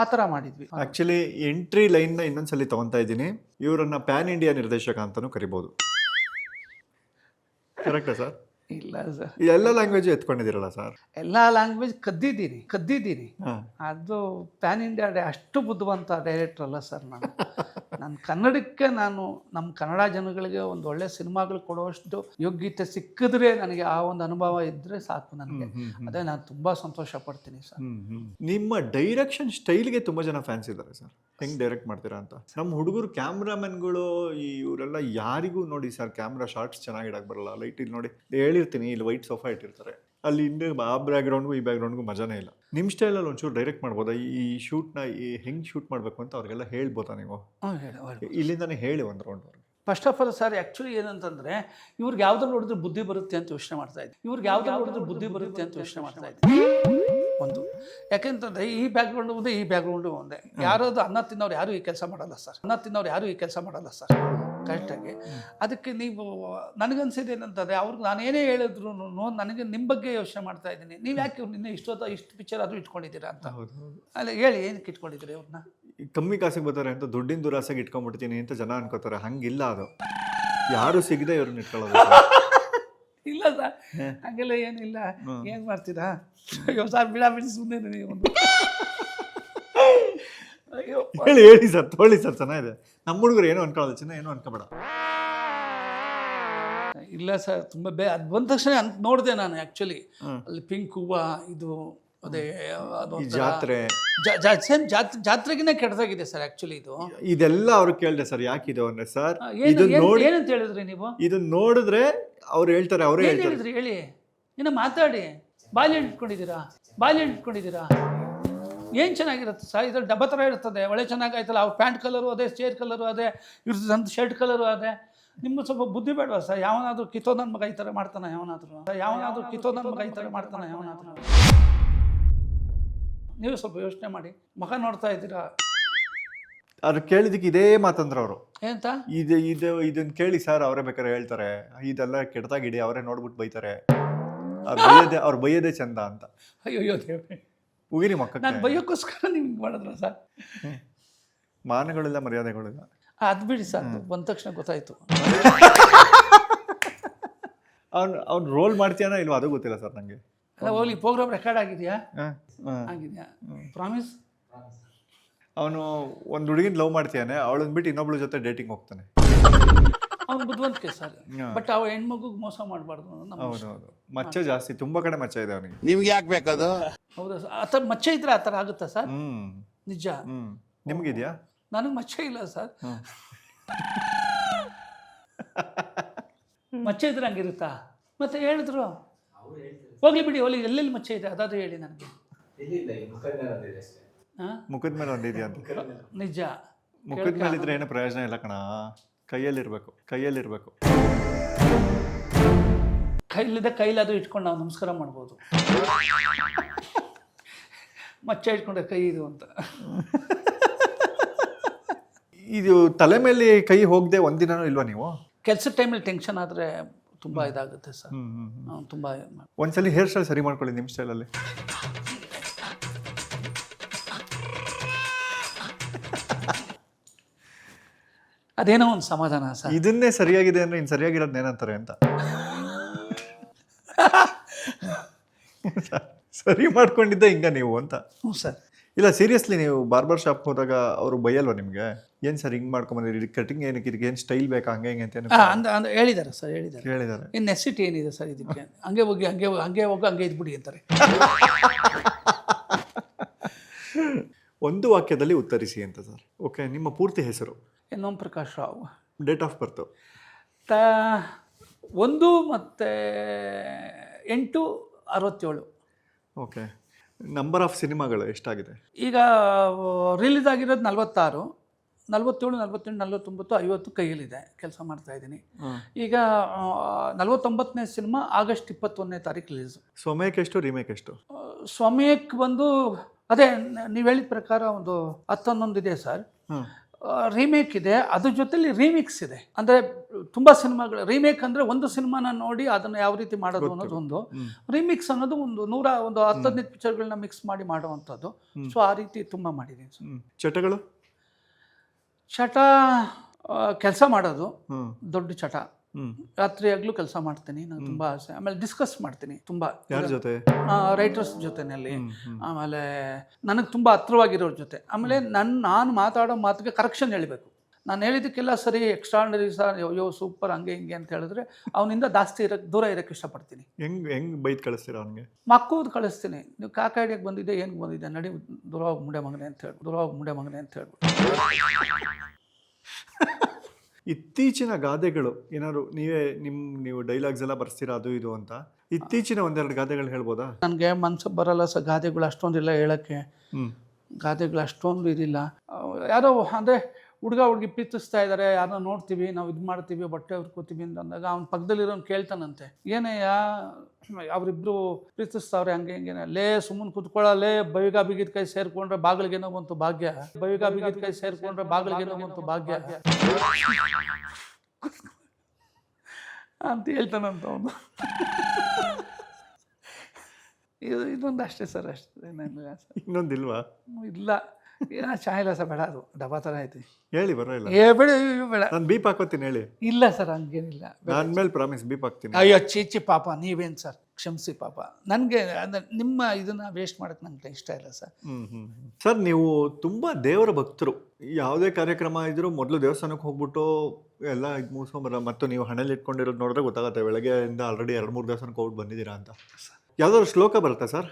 ಆ ಥರ ಮಾಡಿದ್ವಿ. ಆ್ಯಕ್ಚುಲಿ ಎಂಟ್ರಿ ಲೈನ್ನ ಇನ್ನೊಂದ್ಸಲಿ ತೊಗೊತಾ ಇದ್ದೀನಿ, ಇವರನ್ನ ಪ್ಯಾನ್ ಇಂಡಿಯಾ ನಿರ್ದೇಶಕ ಅಂತಲೂ ಕರಿಬೋದು. ಕರೆಕ್ಟಾ ಸರ್? ಇಲ್ಲ ಸರ್, ಎಲ್ಲ ಲ್ಯಾಂಗ್ವೇಜ್ ಎತ್ಕೊಂಡಿದ್ದೀರಲ್ಲ ಸರ್. ಎಲ್ಲ ಲ್ಯಾಂಗ್ವೇಜ್ ಕದ್ದಿದ್ದೀನಿ. ಅದು ಪ್ಯಾನ್ ಇಂಡಿಯಾ ಅಷ್ಟು ಬುದ್ಧಿವಂತ ಡೈರೆಕ್ಟರ್ ಅಲ್ಲ ಸರ್ ನಾನು. ನನ್ನ ಕನ್ನಡಕ್ಕೆ ನಮ್ಮ ಕನ್ನಡ ಜನಗಳಿಗೆ ಒಂದು ಒಳ್ಳೆ ಸಿನಿಮಾಗಳು ಕೊಡುವಷ್ಟು ಯೋಗ್ಯತೆ ಸಿಕ್ಕಿದ್ರೆ ನನಗೆ ಆ ಒಂದು ಅನುಭವ ಇದ್ದರೆ ಸಾಕು ನನಗೆ. ಅದೇ ನಾನು ತುಂಬ ಸಂತೋಷ ಪಡ್ತೀನಿ ಸರ್. ನಿಮ್ಮ ಡೈರೆಕ್ಷನ್ ಸ್ಟೈಲ್ಗೆ ತುಂಬ ಜನ ಫ್ಯಾನ್ಸ್ ಇದ್ದಾರೆ ಸರ್. ಹೆಂಗೆ ಡೈರೆಕ್ಟ್ ಮಾಡ್ತೀರಾ ಅಂತ. ನಮ್ಮ ಹುಡುಗರು ಕ್ಯಾಮ್ರಾಮನ್ಗಳು ಇವರೆಲ್ಲ ಯಾರಿಗೂ ನೋಡಿ ಸರ್ ಕ್ಯಾಮ್ರಾ ಶಾರ್ಟ್ಸ್ ಚೆನ್ನಾಗಿ ಇಡಕ್ಕೆ ಬರಲ್ಲ. ಲೈಟ್ ಇಲ್ಲಿ ನೋಡಿ ಹೇಳಿರ್ತೀನಿ, ಇಲ್ಲಿ ವೈಟ್ ಸೋಫಾ ಇಟ್ಟಿರ್ತಾರೆ, ಅಲ್ಲಿ ಹಿಂದೆ ಆ ಬ್ಯಾಕ್ಗ್ರೌಂಡ್ಗೂ ಈ ಬ್ಯಾಕ್ಗ್ರೌಂಡ್ಗೂ ಮಜಾನೇ ಇಲ್ಲ. ನಿಮ್ಮ ಸ್ಟೈಲಲ್ಲಿ ಒಂಚೂರು ಡೈರೆಕ್ಟ್ ಮಾಡ್ಬೋದಾ? ಈ ಶೂಟ್ನ ಹೆಂಗೆ ಶೂಟ್ ಮಾಡಬೇಕು ಅಂತ ಅವ್ರಿಗೆಲ್ಲ ಹೇಳ್ಬೋದಾ ನೀವು? ಇಲ್ಲಿಂದಾನೆ ಹೇಳಿ ಒಂದು round. First of all sir, actually ಏನಂತಂದರೆ ಇವ್ರಿಗೆ ಯಾವ್ದ್ರಲ್ಲಿ ನೋಡಿದ್ರೆ ಬುದ್ಧಿ ಬರುತ್ತೆ ಅಂತ ಯೋಚನೆ ಮಾಡ್ತಾ ಇದ್ದೆ. ಒಂದು ಯಾಕೆಂತಂದರೆ ಈ ಬ್ಯಾಕ್ಗ್ರೌಂಡು ಒಂದೇ, ಈ ಬ್ಯಾಕ್ಗ್ರೌಂಡು ಒಂದೇ. ಯಾರಾದ್ರು ಅನ್ನ ತಿನ್ನೋರು ಯಾರು ಈ ಕೆಲಸ ಮಾಡಲ್ಲ ಸರ್ ಕರೆಕ್ಟಾಗಿ. ಅದಕ್ಕೆ ನೀವು ನನಗನ್ಸಿದ್ದು ಏನಂತಂದರೆ ಅವ್ರಿಗೆ ನಾನು ಏನೇ ಹೇಳಿದ್ರು ನನಗೆ ನಿಮ್ಮ ಬಗ್ಗೆ ಯೋಚನೆ ಮಾಡ್ತಾ ಇದ್ದೀನಿ. ನೀವು ಯಾಕೆ ನಿನ್ನೆ ಇಷ್ಟು ಪಿಕ್ಚರ್ ಆದರೂ ಇಟ್ಕೊಂಡಿದ್ದೀರಾ ಅಂತ. ಅಲ್ಲ ಹೇಳಿ, ಏನಕ್ಕೆ ಇಟ್ಕೊಂಡಿದ್ದೀರಿ ಅವ್ರನ್ನ? ಕಮ್ಮಿ ಕಾಸಿಗೆ ಬರ್ತಾರೆ ಅಂತ ದುಡ್ಡಿನ ದುರಾಸೆಗೆ ಇಟ್ಕೊಂಡ್ಬಿಡ್ತೀನಿ ಅಂತ ಜನ ಅನ್ಕೋತಾರೆ. ಹಂಗಿಲ್ಲ, ಅದು ಯಾರು ಸಿಗದೆ ಇವ್ರನ್ನ ಇಟ್ಕೊಳ್ಳೋದು. ಇಲ್ಲ ಸರ್, ಹಂಗೆಲ್ಲ ಏನಿಲ್ಲ. ಏನು ಮಾಡ್ತೀರಾ? ಅಯ್ಯೋ ಸರ್, ಬಿಡಿ ಸುಮ್ಮನೆ ನೀವು. ಅಯ್ಯೋ ಹೇಳಿ ಸರ್, ತೊಗೊಳ್ಳಿ ಸರ್, ಚೆನ್ನಾಗಿದೆ. ನಮ್ಮ ಹುಡುಗರು ಏನೋ ಅನ್ಕೊಳ್ಳೋದು, ಚಿನ್ನ ಏನೋ ಅನ್ಕೋಬೇಡ. ಇಲ್ಲ ಸರ್, ತುಂಬ ಅದು ಬಂದ ತಕ್ಷಣ ನೋಡಿದೆ ನಾನು. ಆ್ಯಕ್ಚುಲಿ ಅಲ್ಲಿ ಪಿಂಕ್ ಹೂವು, ಇದು ಅದೇ ಜಾತ್ರೆಗಿನ್ನ ಕೆಟ್ಟದಾಗಿದೆ ಸರ್ ಆ್ಯಕ್ಚುಲಿ. ಇದೆಲ್ಲ ಅವ್ರು ಕೇಳಿದೆ ಸರ್, ಯಾಕಿದೆ ಅಂದ್ರೆ ಸರ್ ಏನಂತ ಹೇಳಿದ್ರಿ ನೀವು? ಇದನ್ನ ನೋಡಿದ್ರೆ ಅವ್ರು ಹೇಳ್ತಾರೆ, ಅವರೇ ಹೇಳಿದ್ರಿ. ಹೇಳಿ, ಇನ್ನು ಮಾತಾಡಿ. ಬಾಲ್ಯ ಇಟ್ಕೊಂಡಿದ್ದೀರಾ? ಏನು ಚೆನ್ನಾಗಿರುತ್ತೆ ಸರ್, ಇದ್ರಲ್ಲಿ ಡಬ್ಬ ಥರ ಇರ್ತದೆ, ಒಳ್ಳೆ ಚೆನ್ನಾಗಾಯ್ತಲ್ಲ. ಅವ್ರ ಪ್ಯಾಂಟ್ ಕಲರು ಅದೇ, ಚೇರ್ ಕಲರು ಅದೇ, ಇವ್ರದ್ದು ಶರ್ಟ್ ಕಲರು ಅದೇ. ನಿಮ್ಗೆ ಸ್ವಲ್ಪ ಬುದ್ಧಿ ಬೇಡವಾ ಸರ್? ಯಾವನಾದ್ರೂ ಕಿತ್ತೋ ನನ್ನ ಮಗ ಈ ಥರ ಮಾಡ್ತಾನೆ? ಯಾವನಾದ್ರೂ ನೀವು ಸ್ವಲ್ಪ ಯೋಚನೆ ಮಾಡಿ. ಮಗ ನೋಡ್ತಾ ಇದ್ದೀರಾ? ಅವ್ರು ಕೇಳಿದಕ್ಕೆ ಇದೇ ಮಾತಂದ್ರ ಅವರು. ಏನಂತ? ಇದನ್ನ ಕೇಳಿ ಸರ್, ಅವರೇ ಬೇಕಾದ್ರೆ ಹೇಳ್ತಾರೆ, ಇದೆಲ್ಲ ಕೆಟ್ಟದಾಗಿಡಿ, ಅವರೇ ನೋಡ್ಬಿಟ್ಟು ಬೈತಾರೆ, ಅವ್ರು ಬೈಯೋದೇ ಚಂದ ಅಂತ. ಅಯ್ಯೋ ದೇವ್ರೆ, ಉಗಿರಿ ಮಕ್ಕ. ನಾನು ಬೈಯೋಕ್ಕೋಸ್ಕರ ನಿಮ್ಗೆ ಮಾಡಿದ್ರ ಸರ್? ಮಾನಗಳಿಲ್ಲ, ಮರ್ಯಾದೆಗಳಿಲ್ಲ. ಅದು ಬಿಡಿ ಸರ್, ಬಂದ ತಕ್ಷಣ ಗೊತ್ತಾಯ್ತು. ಅವ್ನು ರೋಲ್ ಮಾಡ್ತೀಯಾನೋ ಇಲ್ವಾ ಅದು ಗೊತ್ತಿಲ್ಲ ಸರ್ ನನಗೆ. ಅಲ್ಲ ಹೋಗ್ಲಿ, ಪ್ರೋಗ್ರಾಮ್ ರೆಕಾರ್ಡ್ ಆಗಿದೆಯಾ? ಪ್ರಾಮಿಸ್. ಅವನು ಒಂದು ಹುಡುಗಿನ ಲವ್ ಮಾಡ್ತೀಯಾನೆ, ಅವಳನ್ನ ಬಿಟ್ಟು ಇನ್ನೊಬ್ಳ ಜೊತೆ ಡೇಟಿಂಗ್ ಹೋಗ್ತಾನೆ. ಅವ್ನು ಬುದ್ಧಿವಂತಿಕೆ ಸರ್, ಬಟ್ ಅವ ಹೆಣ್ಮಗುಗೆ ಮೋಸ ಮಾಡಬಾರ್ದು. ಹೌದೌದು, ಮಚ್ಚೆ ಜಾಸ್ತಿ, ತುಂಬಾ ಕಡೆ ಮಚ್ಚೆ ಇದೆ ಅವನಿಗೆ. ನಿಮ್ಗೆ ಯಾಕೆ ಬೇಕದು? ಹೌದಾ ಸರ್? ಆ ಥರ ಮಚ್ಚೆ ಇದ್ರೆ ಆ ಥರ ಆಗುತ್ತಾ ಸರ್? ನಿಜ. ನಿಮ್ಗಿದ್ಯಾ? ನನಗೆ ಮಚ್ಚೆ ಇಲ್ಲ ಸರ್. ಮಚ್ಚೆ ಇದ್ರೆ ಹಂಗಿರುತ್ತಾ? ಮತ್ತೆ ಹೇಳಿದ್ರು. ಹೋಗ್ಲಿ ಬಿಡಿ, ಎಲ್ಲೆಲ್ಲಿ ಮಚ್ಚೆ ಇದೆ ಅದಾದ್ರೂ ಹೇಳಿ ನನಗೆ. ಮುಖದ ಮೇಲೆ ಒಂದಿದೆಯಾ ಅಂತ? ನಿಜ. ಮುಖದ ಮೇಲೆ ಇದ್ರೆ ಏನು ಪ್ರಯೋಜನ ಇಲ್ಲ ಕಣ, ಕೈಯಲ್ಲಿರ್ಬೇಕು. ಕೈಲಾದ್ರೂ ಇಟ್ಕೊಂಡು ನಾವು ನಮಸ್ಕಾರ ಮಾಡ್ಬೋದು. ಮಚ್ಚೆ ಇಟ್ಕೊಂಡ್ರೆ ಕೈ ಇದು ಅಂತ. ಇದು ತಲೆ ಮೇಲೆ ಕೈ ಹೋಗದೆ ಒಂದಿನನೂ ಇಲ್ವಾ ನೀವು? ಕೆಲಸದ ಟೈಮಲ್ಲಿ ಟೆನ್ಷನ್ ಆದರೆ ತುಂಬ ಇದಾಗುತ್ತೆ ಸರ್. ತುಂಬ. ಒಂದ್ಸಲಿ ಹೇರ್ ಸ್ಟೈಲ್ ಸರಿ ಮಾಡ್ಕೊಳ್ಳಿ ನಿಮ್ಮ ಸ್ಟೈಲಲ್ಲಿ. ಅದೇನೋ ಒಂದು ಸಮಾಧಾನ ಸರ್. ಇದನ್ನೇ ಸರಿಯಾಗಿದೆ ಅಂದ್ರೆ ಇನ್ನು ಸರಿಯಾಗಿರೋದು ಏನಂತಾರೆ ಅಂತ. ಸರಿ ಮಾಡ್ಕೊಂಡಿದ್ದೆ ಹಿಂಗ ನೀವು ಅಂತ. ಹ್ಞೂ ಸರ್. ಇಲ್ಲ ಸೀರಿಯಸ್ಲಿ, ನೀವು ಬಾರ್ಬರ್ ಶಾಪ್ ಹೋದಾಗ ಅವರು ಬೈಯಲ್ವಾ ನಿಮಗೆ? ಏನು ಸರ್ ಹಿಂಗೆ ಮಾಡ್ಕೊಂಬಂದಿರಿ, ಕಟಿಂಗ್ ಏನಕ್ಕೆ, ಇದಕ್ಕೆ ಏನು ಸ್ಟೈಲ್ ಬೇಕಾ, ಹಂಗೆ ಹಿಂಗೆ ಅಂತ ಹೇಳಿದ್ದಾರೆ ಸರ್, ಹೇಳಿದ್ದಾರೆ. ಇನ್ನು ನೆಸಿಟಿ ಏನಿದೆ ಸರ್ ಇದಕ್ಕೆ? ಹಂಗೆ ಹೋಗಿ ಹಂಗೆ ಇದ್ಬಿಡಿ ಅಂತಾರೆ. ಒಂದು ವಾಕ್ಯದಲ್ಲಿ ಉತ್ತರಿಸಿ ಅಂತ ಸರ್. ಓಕೆ, ನಿಮ್ಮ ಪೂರ್ತಿ ಹೆಸರು? Om Prakash Rao. Date of birth? 1/8/67. Okay. Number of ಸಿನಿಮಾಗಳು ಎಷ್ಟಾಗಿದೆ ಈಗ? ರಿಲೀಸ್ ಆಗಿರೋದು 46, 47, 48, 49, 50 ಕೈಯಲ್ಲಿದೆ. ಕೆಲಸ ಮಾಡ್ತಾ ಇದ್ದೀನಿ ಈಗ. 49ನೇ ಸಿನಿಮಾ ಆಗಸ್ಟ್ 21ನೇ ತಾರೀಕು ರಿಲೀಸು. ಸ್ವಮೇಕ್ ಎಷ್ಟು, ರೀಮೇಕ್ ಎಷ್ಟು? ಸ್ವಮೇಕ್ ಬಂದು ಅದೇ ನೀವು ಹೇಳಿದ ಪ್ರಕಾರ ಒಂದು 10-11 ಇದೆ ಸರ್. ರೀಮೇಕ್ ಇದೆ, ಅದ್ರ ಜೊತೆಲಿ ರೀಮಿಕ್ಸ್ ಇದೆ. ಅಂದರೆ ತುಂಬ ಸಿನಿಮಾಗಳು. ರೀಮೇಕ್ ಅಂದರೆ ಒಂದು ಸಿನಿಮಾನ ನೋಡಿ ಅದನ್ನು ಯಾವ ರೀತಿ ಮಾಡೋದು ಅನ್ನೋದು ಒಂದು. ರೀಮಿಕ್ಸ್ ಅನ್ನೋದು ಒಂದು 10-15 ಪಿಕ್ಚರ್ಗಳನ್ನ ಮಿಕ್ಸ್ ಮಾಡಿ ಮಾಡುವಂಥದ್ದು. ಸೊ ಆ ರೀತಿ ತುಂಬ ಮಾಡಿದ್ದೀನಿ ಸರ್. ಚಟಗಳು? ಚಟ ಕೆಲಸ ಮಾಡೋದು ದೊಡ್ಡ ಚಟ. ರಾತ್ರಿ ಆಗಲೂ ಕೆಲಸ ಮಾಡ್ತೀನಿ, ನಂಗೆ ತುಂಬ ಆಸೆ. ಆಮೇಲೆ ಡಿಸ್ಕಸ್ ಮಾಡ್ತೀನಿ ತುಂಬ, ಯಾರ ಜೊತೆ? ರೈಟರ್ಸ್ ಜೊತೆನಲ್ಲಿ, ಆಮೇಲೆ ನನಗೆ ತುಂಬ ಹತ್ರವಾಗಿರೋರ ಜೊತೆ. ಆಮೇಲೆ ನಾನು ಮಾತಾಡೋ ಮಾತಿಗೆ ಕರೆಕ್ಷನ್ ಹೇಳಬೇಕು. ನಾನು ಹೇಳಿದ್ದಕ್ಕೆಲ್ಲ ಸರಿ, ಎಕ್ಸ್ಟ್ರಾರ್ನರಿ ಸರ್, ಅಯ್ಯೋ ಸೂಪರ್, ಹಂಗೆ ಹಿಂಗೆ ಅಂತ ಹೇಳಿದ್ರೆ ಅವನಿಂದ ಜಾಸ್ತಿ ದೂರ ಇರೋಕ್ಕೆ ಇಷ್ಟಪಡ್ತೀನಿ. ಹೆಂಗ್ ಬೈದ್ ಕಳಿಸ್ತೀರಾ ಅವನಿಗೆ? ಮಕ್ಕಳು ಕಳಿಸ್ತೀನಿ. ನೀವು ಕಾಕಾಡಿಯಾಗಿ ಬಂದಿದ್ದೆ, ಏನು ಬಂದಿದ್ದೆ, ನಡಿ ದೂರ ಮುಂಡೆ ಮಗನೆ ಅಂತ ಹೇಳ್ಬಿಟ್ಟು. ಇತ್ತೀಚಿನ ಗಾದೆಗಳು ಏನಾದ್ರು ನೀವು ಡೈಲಾಗ್ಸ್ ಎಲ್ಲ ಬರ್ಸ್ತೀರಾ ಅದು ಇದು ಅಂತ, ಇತ್ತೀಚಿನ ಒಂದೆರಡು ಗಾದೆಗಳು ಹೇಳ್ಬೋದಾ? ನನಗೆ ಮನ್ಸು ಬರಲ್ಲ ಸರ್ ಗಾದೆಗಳು ಅಷ್ಟೊಂದಿಲ್ಲ ಹೇಳೋಕ್ಕೆ. ಗಾದೆಗಳು ಅಷ್ಟೊಂದು ಇದಿಲ್ಲ. ಯಾರೋ ಅಂದರೆ ಹುಡುಗಿ ಪ್ರೀತಿಸ್ತಾ ಇದ್ದಾರೆ, ಯಾರನ್ನ ನೋಡ್ತೀವಿ, ನಾವು ಇದು ಮಾಡ್ತೀವಿ, ಬಟ್ಟೆ ಹುರ್ಕೋತೀವಿ ಅಂತಂದಾಗ ಅವ್ನ ಪಕ್ಕದಲ್ಲಿರೋನು ಕೇಳ್ತಾನಂತೆ, ಏನಯ್ಯ ಅವರಿಬ್ರು ಪ್ರೀತಿಸ್ತಾವ್ರೆ ಹಂಗೆ ಹಿಂಗೆ, ಲೇ ಸುಮ್ಮನೆ ಕುತ್ಕೊಳ್ಳಲೇ, ಬೈಗ ಬಿಗಿದ ಕೈ ಸೇರ್ಕೊಂಡ್ರೆ ಬಾಗಿಲಿಗೇನೋ ಬಂತು ಭಾಗ್ಯ, ಅಂತ ಹೇಳ್ತಾನಂತ ಅವನು. ಇದೊಂದು ಅಷ್ಟೇ ಸರ್, ಅಷ್ಟೇ. ಇನ್ನೊಂದಿಲ್ವಾ? ಇಲ್ಲ, ಚಾಯಿಲ್ಲ ಸರ್, ಬೇಡ, ಅದು ಡಬ್ಬಾ ಥರ ಐತಿ. ಹೇಳಿ, ಬರೋಲ್ಲ. ಬೇಡ, ನಾನು ಬೀಪ್ ಹಾಕೋತೀನಿ, ಹೇಳಿ. ಇಲ್ಲ ಸರ್, ಹಂಗೇನಿಲ್ಲ. ನನ್ನ ಮೇಲೆ ಪ್ರಾಮಿಸ್, ಬೀಪ್ ಹಾಕ್ತೀನಿ. ಅಯ್ಯೋ ಚೀಚಿ ಪಾಪ, ನೀವೇನು ಸರ್, ಕ್ಷಮಿಸಿ ಪಾಪ. ನನಗೆ ಅಂದರೆ ನಿಮ್ಮ ಇದನ್ನ ವೇಸ್ಟ್ ಮಾಡೋಕ್ಕೆ ನನಗೆ ಇಷ್ಟ ಇಲ್ಲ ಸರ್. ಸರ್, ನೀವು ತುಂಬ ದೇವರ ಭಕ್ತರು. ಯಾವುದೇ ಕಾರ್ಯಕ್ರಮ ಇದ್ರೂ ಮೊದಲು ದೇವಸ್ಥಾನಕ್ಕೆ ಹೋಗ್ಬಿಟ್ಟು ಎಲ್ಲ ಇದು ಮುಗಿಸ್ಕೊಂಬರ, ಮತ್ತು ನೀವು ಹಣೆಯಲ್ಲಿ ಇಟ್ಕೊಂಡಿರೋದು ನೋಡಿದ್ರೆ ಗೊತ್ತಾಗುತ್ತೆ ಬೆಳಗ್ಗೆಯಿಂದ ಆಲ್ರೆಡಿ 2-3 ದೇವಸ್ಥಾನಕ್ಕೆ ಹೋಗ್ಬಿಟ್ಟು ಬಂದಿದ್ದೀರಾ ಅಂತ. ಯಾವ್ದಾದ್ರು ಶ್ಲೋಕ ಬರುತ್ತಾ ಸರ್?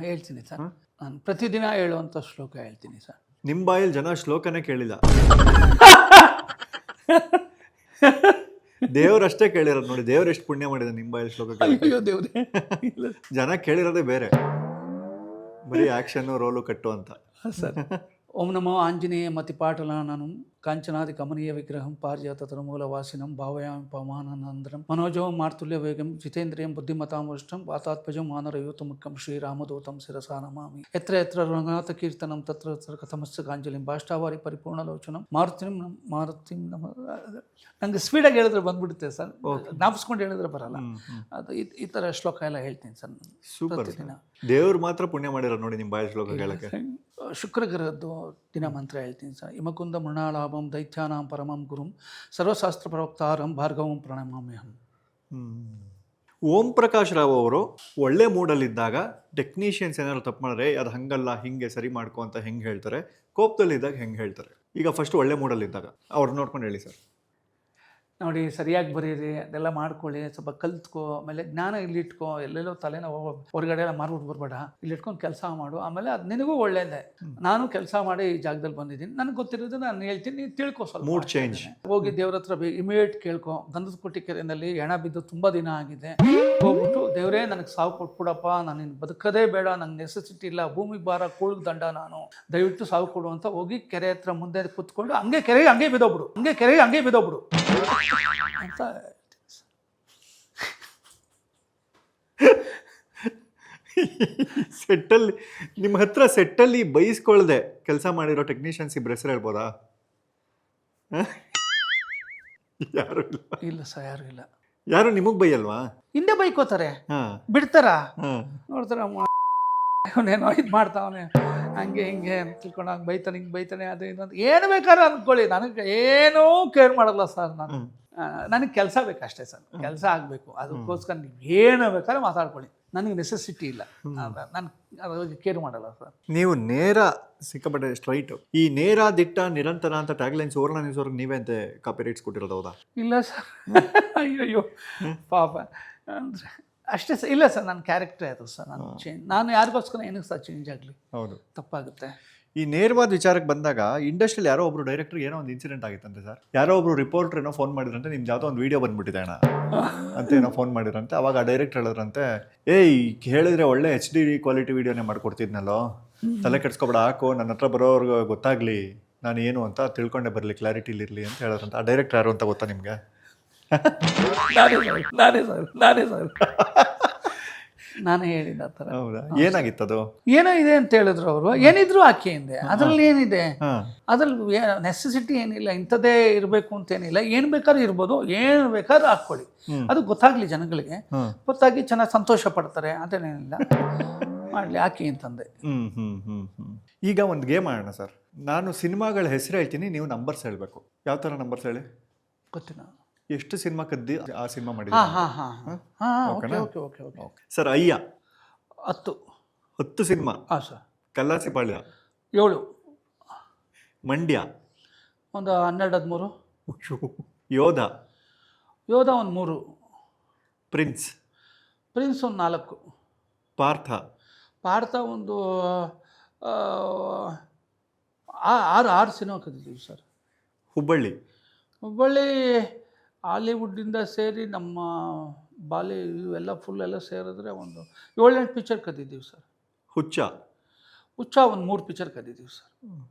ಹೇಳ್ತೀನಿ ಸರ್, ನಾನು ಪ್ರತಿದಿನ ಹೇಳುವಂಥ ಶ್ಲೋಕ ಹೇಳ್ತೀನಿ ಸರ್. ನಿಮ್ಮ ಬಾಯಲ್ಲಿ ಜನ ಶ್ಲೋಕನೇ ಕೇಳಿಲ್ಲ, ದೇವರಷ್ಟೇ ಕೇಳಿರೋದು. ನೋಡಿ, ದೇವ್ರು ಎಷ್ಟು ಪುಣ್ಯ ಮಾಡಿದ ನಿಮ್ಮ ಬಾಯಲ್ಲಿ ಶ್ಲೋಕ. ಅಯ್ಯೋ ದೇವ್ರೆ, ಜನ ಕೇಳಿರೋದೇ ಬೇರೆ, ಬರೀ ಆಕ್ಷನ್ನು ರೋಲು ಕಟ್ಟು ಅಂತ. ಸರ್, ಓಂ ನಮೋ ಆಂಜನೇಯ ಮತಿಪಾಟಲಾನಂ ಕಾಂಚನಾದಿ ಕಮನೀಯ ವಿಗ್ರಹಂ ಪಾರಿಜಾತ ತರುಮೂಲವಾಸಿನಂ ಭಾವಯಾಮಿ ಪವಮಾನಂದರಂ ಮನೋಜವಂ ಮಾರ್ತುಲ್ಯ ವೇಗಂ ಜಿತೇಂದ್ರಿಯಂ ಬುದ್ಧಿಮತಾಮೃಷ್ಟಂ ವಾತಾತ್ಮಜಂ ಮಾನರಯೂತ ಮುಖ್ಯಂ ಶ್ರೀರಾಮದೂತಂ ಶಿರಸಾ ನಮಾಮಿ. ಯತ್ರ ಯತ್ರ ರಂಗನಾಥ ಕೀರ್ತನಂ ತತ್ರ ತತ್ರ ಕಥಮಸ್ತ ಕಾಂಜಲಿಂ ಭಾಷ್ಟಾವಾರಿ ಪರಿಪೂರ್ಣಲೋಚನಂ ಮಾರುತಿಂ ನಮ. ನಂಗೆ ಸ್ಪೀಡಾಗಿ ಹೇಳಿದ್ರೆ ಬಂದ್ಬಿಡುತ್ತೆ ಸರ್, ಜ್ಞಾಪಿಸ್ಕೊಂಡು ಹೇಳಿದ್ರೆ ಬರಲ್ಲ. ಅದು ಈ ಥರ ಶ್ಲೋಕ ಎಲ್ಲ ಹೇಳ್ತೀನಿ ಸರ್. ಸೂಪರ್. ದೇವ್ರು ಮಾತ್ರ ಪುಣ್ಯ ಮಾಡಿರೋ ನೋಡಿ ನಿಮ್ಮ ಬಾಯಲ್ಲಿ ಶ್ಲೋಕ ಹೇಳಕ್ಕೆ. ಶುಕ್ರಗ್ರಹದ್ದು ದಿನ ಮಂತ್ರ ಹೇಳ್ತೀನಿ ಸರ್. ಇಮಕುಂದ ಮೃಣಾಲಾಭಂ ದೈತ್ಯಾನಾಂ ಪರಮಂ ಗುರುಂ ಸರ್ವಶಾಸ್ತ್ರ ಪ್ರವಕ್ತಾರಂ ಭಾರ್ಗವಂ ಪ್ರಣಮಾಮ್ಯಹಂ. ಓಂ ಪ್ರಕಾಶ್ ರಾವ್ ಅವರು ಒಳ್ಳೆ ಮೂಡಲ್ಲಿದ್ದಾಗ ಟೆಕ್ನಿಷಿಯನ್ಸ್ ಏನಾದ್ರು ತಪ್ಪು ಮಾಡಿದ್ರೆ ಅದು ಹಂಗಲ್ಲ ಹಿಂಗೆ ಸರಿ ಮಾಡ್ಕೊ ಅಂತ ಹೆಂಗೆ ಹೇಳ್ತಾರೆ, ಕೋಪದಲ್ಲಿದ್ದಾಗ ಹೆಂಗೆ ಹೇಳ್ತಾರೆ? ಈಗ ಫಸ್ಟ್ ಒಳ್ಳೆ ಮೂಡಲ್ಲಿದ್ದಾಗ ಅವ್ರು ನೋಡ್ಕೊಂಡು ಹೇಳಿ ಸರ್. ನೋಡಿ, ಸರಿಯಾಗಿ ಬರೀರಿ, ಅದೆಲ್ಲ ಮಾಡ್ಕೊಳ್ಳಿ, ಸ್ವಲ್ಪ ಕಲ್ತ್ಕೋ, ಆಮೇಲೆ ಜ್ಞಾನ ಇಲ್ಲಿಟ್ಕೋ, ಎಲ್ಲೆಲ್ಲೋ ತಲೆನ ಹೊರಗಡೆ ಎಲ್ಲ ಮಾರ್ಬಿಟ್ಟು ಬರಬೇಡ, ಇಲ್ಲಿಟ್ಕೊಂಡು ಕೆಲಸ ಮಾಡು, ಆಮೇಲೆ ಅದು ನಿನಗೂ ಒಳ್ಳೇದೇ. ನಾನು ಕೆಲಸ ಮಾಡಿ ಈ ಜಾಗದಲ್ಲಿ ಬಂದಿದ್ದೀನಿ, ನನಗೆ ಗೊತ್ತಿರೋದು ನಾನು ಹೇಳ್ತೀನಿ, ನೀನು ತಿಳ್ಕೊ. ಸ್ವಲ್ಪ ಮೂಡ್ ಚೇಂಜ್. ಹೋಗಿ ದೇವ್ರ ಹತ್ರ ಇಮಿಡಿಯೇಟ್ ಕೇಳ್ಕೊ. ಗಂಧದ ಕೊಟ್ಟಿ ಕೆರೆಯಲ್ಲಿ ಹೆಣ ಬಿದ್ದು ತುಂಬ ದಿನ ಆಗಿದೆ, ಹೋಗ್ಬಿಟ್ಟು ದೇವರೇ ನನಗೆ ಸಾವು ಕೊಟ್ಬಿಡಪ್ಪ, ನಾನು ಇನ್ನು ಬದುಕೋದೇ ಬೇಡ, ನಂಗೆ ನೆಸೆಸಿಟಿ ಇಲ್ಲ, ಭೂಮಿಗೆ ಭಾರ ಕೂಳ್ಗೆ ದಂಡ, ನಾನು ದಯವಿಟ್ಟು ಸಾವು ಕೊಡು ಅಂತ ಹೋಗಿ ಕೆರೆ ಹತ್ರ ಮುಂದೆ ಕೂತ್ಕೊಂಡು ಹಂಗೆ ಕೆರೆಗೆ ಹಂಗೆ ಬಿದ್ದೋಗ್ಬಿಡು ಅಂತ. ಸೆಟ್ಟಲ್ಲಿ ನಿಮ್ಮ ಹತ್ರ ಸೆಟ್ಟಲ್ಲಿ ಬೈಸ್ಕೊಳ್ದೆ ಕೆಲಸ ಮಾಡಿರೋ ಟೆಕ್ನಿಷಿಯನ್ಸ್ ಇಬ್ಬರ ಹೆಸರು ಹೇಳ್ಬೋದಾ? ಯಾರು ಇಲ್ಲ ಸರ್, ಯಾರು ಇಲ್ಲ. ಯಾರು ನಿಮಗ್ ಬೈಯಲ್ವಾ? ಹಿಂದೆ ಬೈಕೋತಾರೆ, ಬಿಡ್ತಾರ, ನೋಡ್ತಾರ ಅವನೇನೋ ಇದು ಮಾಡ್ತಾವನೆ ಹಂಗೆ ಹಿಂಗೆ ಅಂತ ತಿಳ್ಕೊಂಡು ಹಂಗೆ ಬೈತಾನೆ, ಹಿಂಗೆ ಬೈತಾನೆ, ಅದು ಇದು ಅಂತ ಏನು ಬೇಕಾದ್ರೆ ಅಂದ್ಕೊಳ್ಳಿ. ನನಗೆ ಏನೂ ಕೇರ್ ಮಾಡಲ್ಲ ಸರ್. ನನಗೆ ಕೆಲಸ ಬೇಕಷ್ಟೇ ಸರ್, ಕೆಲಸ ಆಗಬೇಕು, ಅದಕ್ಕೋಸ್ಕರ ನೀವು ಏನು ಬೇಕಾದ್ರೆ ಮಾತಾಡ್ಕೊಳ್ಳಿ, ನನಗೆ ನೆಸೆಸಿಟಿ ಇಲ್ಲ, ನಾನು ಅದ್ರ ಕೇರ್ ಮಾಡಲ್ಲ ಸರ್. ನೀವು ನೇರ ಸಿಕ್ಕಾಪಟ್ಟೆ ಸ್ಟ್ರೈಟ್. ಈ ನೇರ ದಿಟ್ಟ ನಿರಂತರ ಅಂತ ಟ್ಯಾಗ್ಲೈನ್ ಸುವರ್ಣ ನ್ಯೂಸ್ ಅವ್ರಿಗೆ ನೀವೇ ಅಂತ ಕಾಪಿ ರೈಟ್ಸ್ ಕೊಟ್ಟಿರೋದು ಹೌದಾ? ಇಲ್ಲ ಸರ್, ಅಯ್ಯೋ ಪಾಪ ಅಂದರೆ ಅಷ್ಟೇ ಸರ್. ಇಲ್ಲ ಸರ್, ನನ್ನ ಕ್ಯಾರೆಕ್ಟರ್ ಅದು ಸರ್, ನಾನು ಯಾರಿಗೋಸ್ಕರ ಏನಕ್ಕೆ ಸರ್ ಚೇಂಜ್ ಆಗಲಿ? ಹೌದು, ತಪ್ಪಾಗುತ್ತೆ. ಈ ನೇರವಾದ ವಿಚಾರಕ್ಕೆ ಬಂದಾಗ ಇಂಡಸ್ಟ್ರಿಯಲ್ಲಿ ಯಾರೋ ಒಬ್ರು ಡೈರೆಕ್ಟರ್ ಏನೋ ಒಂದು ಇನ್ಸಿಡೆಂಟ್ ಆಗಿತ್ತಂತೆ ಸರ್. ಯಾರೋ ಒಬ್ರು ರಿಪೋರ್ಟರ್ ಏನೋ ಫೋನ್ ಮಾಡಿದ್ರಂತೆ, ನಿಮ್ದು ಯಾವುದೋ ಒಂದು ವೀಡಿಯೋ ಬಂದ್ಬಿಟ್ಟಿದೆ ಅಣ್ಣ ಅಂತ ಏನೋ ಫೋನ್ ಮಾಡಿದ್ರಂತೆ. ಅವಾಗ ಆ ಡೈರೆಕ್ಟರ್ ಹೇಳಿದ್ರಂತೆ, ಹೇಳಿದ್ರೆ ಒಳ್ಳೆ HD ಕ್ವಾಲಿಟಿ ವೀಡಿಯೋನೇ ಮಾಡ್ಕೊಡ್ತಿದ್ನಲ್ಲೋ, ತಲೆ ಕೆಡ್ಸ್ಕೊಬೇಡ, ಹಾಕು, ನನ್ನ ಹತ್ರ ಬರೋರ್ಗೆ ಗೊತ್ತಾಗ್ಲಿ ನಾನು ಏನು ಅಂತ ತಿಳ್ಕೊಂಡೆ ಬರಲಿ, ಕ್ಲಾರಿಟಿಲಿರಲಿ ಅಂತ ಹೇಳಿದ್ರಂತ. ಆ ಡೈರೆಕ್ಟರ್ ಯಾರು ಅಂತ ಗೊತ್ತಾ ನಿಮಗೆ? ನಾನೇ ಸರ್ ನಾನೇ ಹೇಳಿದ ಆ ಥರ. ಹೌದಾ? ಏನಾಗಿತ್ತದು? ಏನೋ ಇದೆ ಅಂತ ಹೇಳಿದ್ರು ಅವರು. ಏನಿದ್ರು ಆಕೆ ಹಿಂದೆ ಅದ್ರಲ್ಲಿ ಏನಿದೆ, ಅದ್ರಲ್ಲಿ ನೆಸೆಸಿಟಿ ಏನಿಲ್ಲ, ಇಂಥದ್ದೇ ಇರಬೇಕು ಅಂತೇನಿಲ್ಲ, ಏನು ಬೇಕಾದ್ರೂ ಇರ್ಬೋದು, ಏನು ಬೇಕಾದ್ರೂ ಹಾಕ್ಕೊಳ್ಳಿ, ಅದು ಗೊತ್ತಾಗ್ಲಿ ಜನಗಳಿಗೆ, ಗೊತ್ತಾಗಿ ಚೆನ್ನಾಗಿ ಸಂತೋಷ ಪಡ್ತಾರೆ, ಅದೇನೇನಿಲ್ಲ ಮಾಡಲಿ ಹಾಕಿ ಅಂತಂದೆ. ಈಗ ಒಂದು ಗೇಮ್ ಆಡೋಣ ಸರ್. ನಾನು ಸಿನಿಮಾಗಳ ಹೆಸರು ಹೇಳ್ತೀನಿ, ನೀವು ನಂಬರ್ಸ್ ಹೇಳಬೇಕು. ಯಾವ ಥರ ನಂಬರ್ಸ್ ಹೇಳಿ? ಗೊತ್ತಿಲ್ಲ. ಎಷ್ಟು ಸಿನಿಮಾ ಕದ್ದಿ ಆ ಸಿನಿಮಾ ಹಾಂ ಮಾಡಿದ್ದೀರಾ? ಹಾಂ ಹಾಂ ಹಾಂ ಹಾಂ ಓಕೆ ಓಕೆನಾ? ಓಕೆ ಓಕೆ ಓಕೆ ಸರ್ ಅಯ್ಯ 10 ಸಿನಿಮಾ. ಹಾಂ ಸರ್. ಕಲ್ಲಾಸಿಪಾಳ್ಯ, 7 ಮಂಡ್ಯ, ಒಂದು 12-13. ಯೋಧ, ಯೋಧ ಒಂದು 3, ಪ್ರಿನ್ಸ್, ಪ್ರಿನ್ಸ್ ಒಂದು 4, ಪಾರ್ಥ, ಭಾರತ ಒಂದು 6 ಸಿನಿಮಾ ಕದಿದ್ದೀವಿ ಸರ್. ಹುಬ್ಬಳ್ಳಿ, ಹುಬ್ಬಳ್ಳಿ ಹಾಲಿವುಡ್ಡಿಂದ ಸೇರಿ ನಮ್ಮ ಇವೆಲ್ಲ ಫುಲ್ ಎಲ್ಲ ಸೇರಿದ್ರೆ ಒಂದು 7-8 ಪಿಕ್ಚರ್ ಕದಿದ್ದೀವಿ ಸರ್. ಹುಚ್ಚ, ಹುಚ್ಚ ಒಂದು 3 ಪಿಕ್ಚರ್ ಕದಿದ್ದೀವಿ ಸರ್.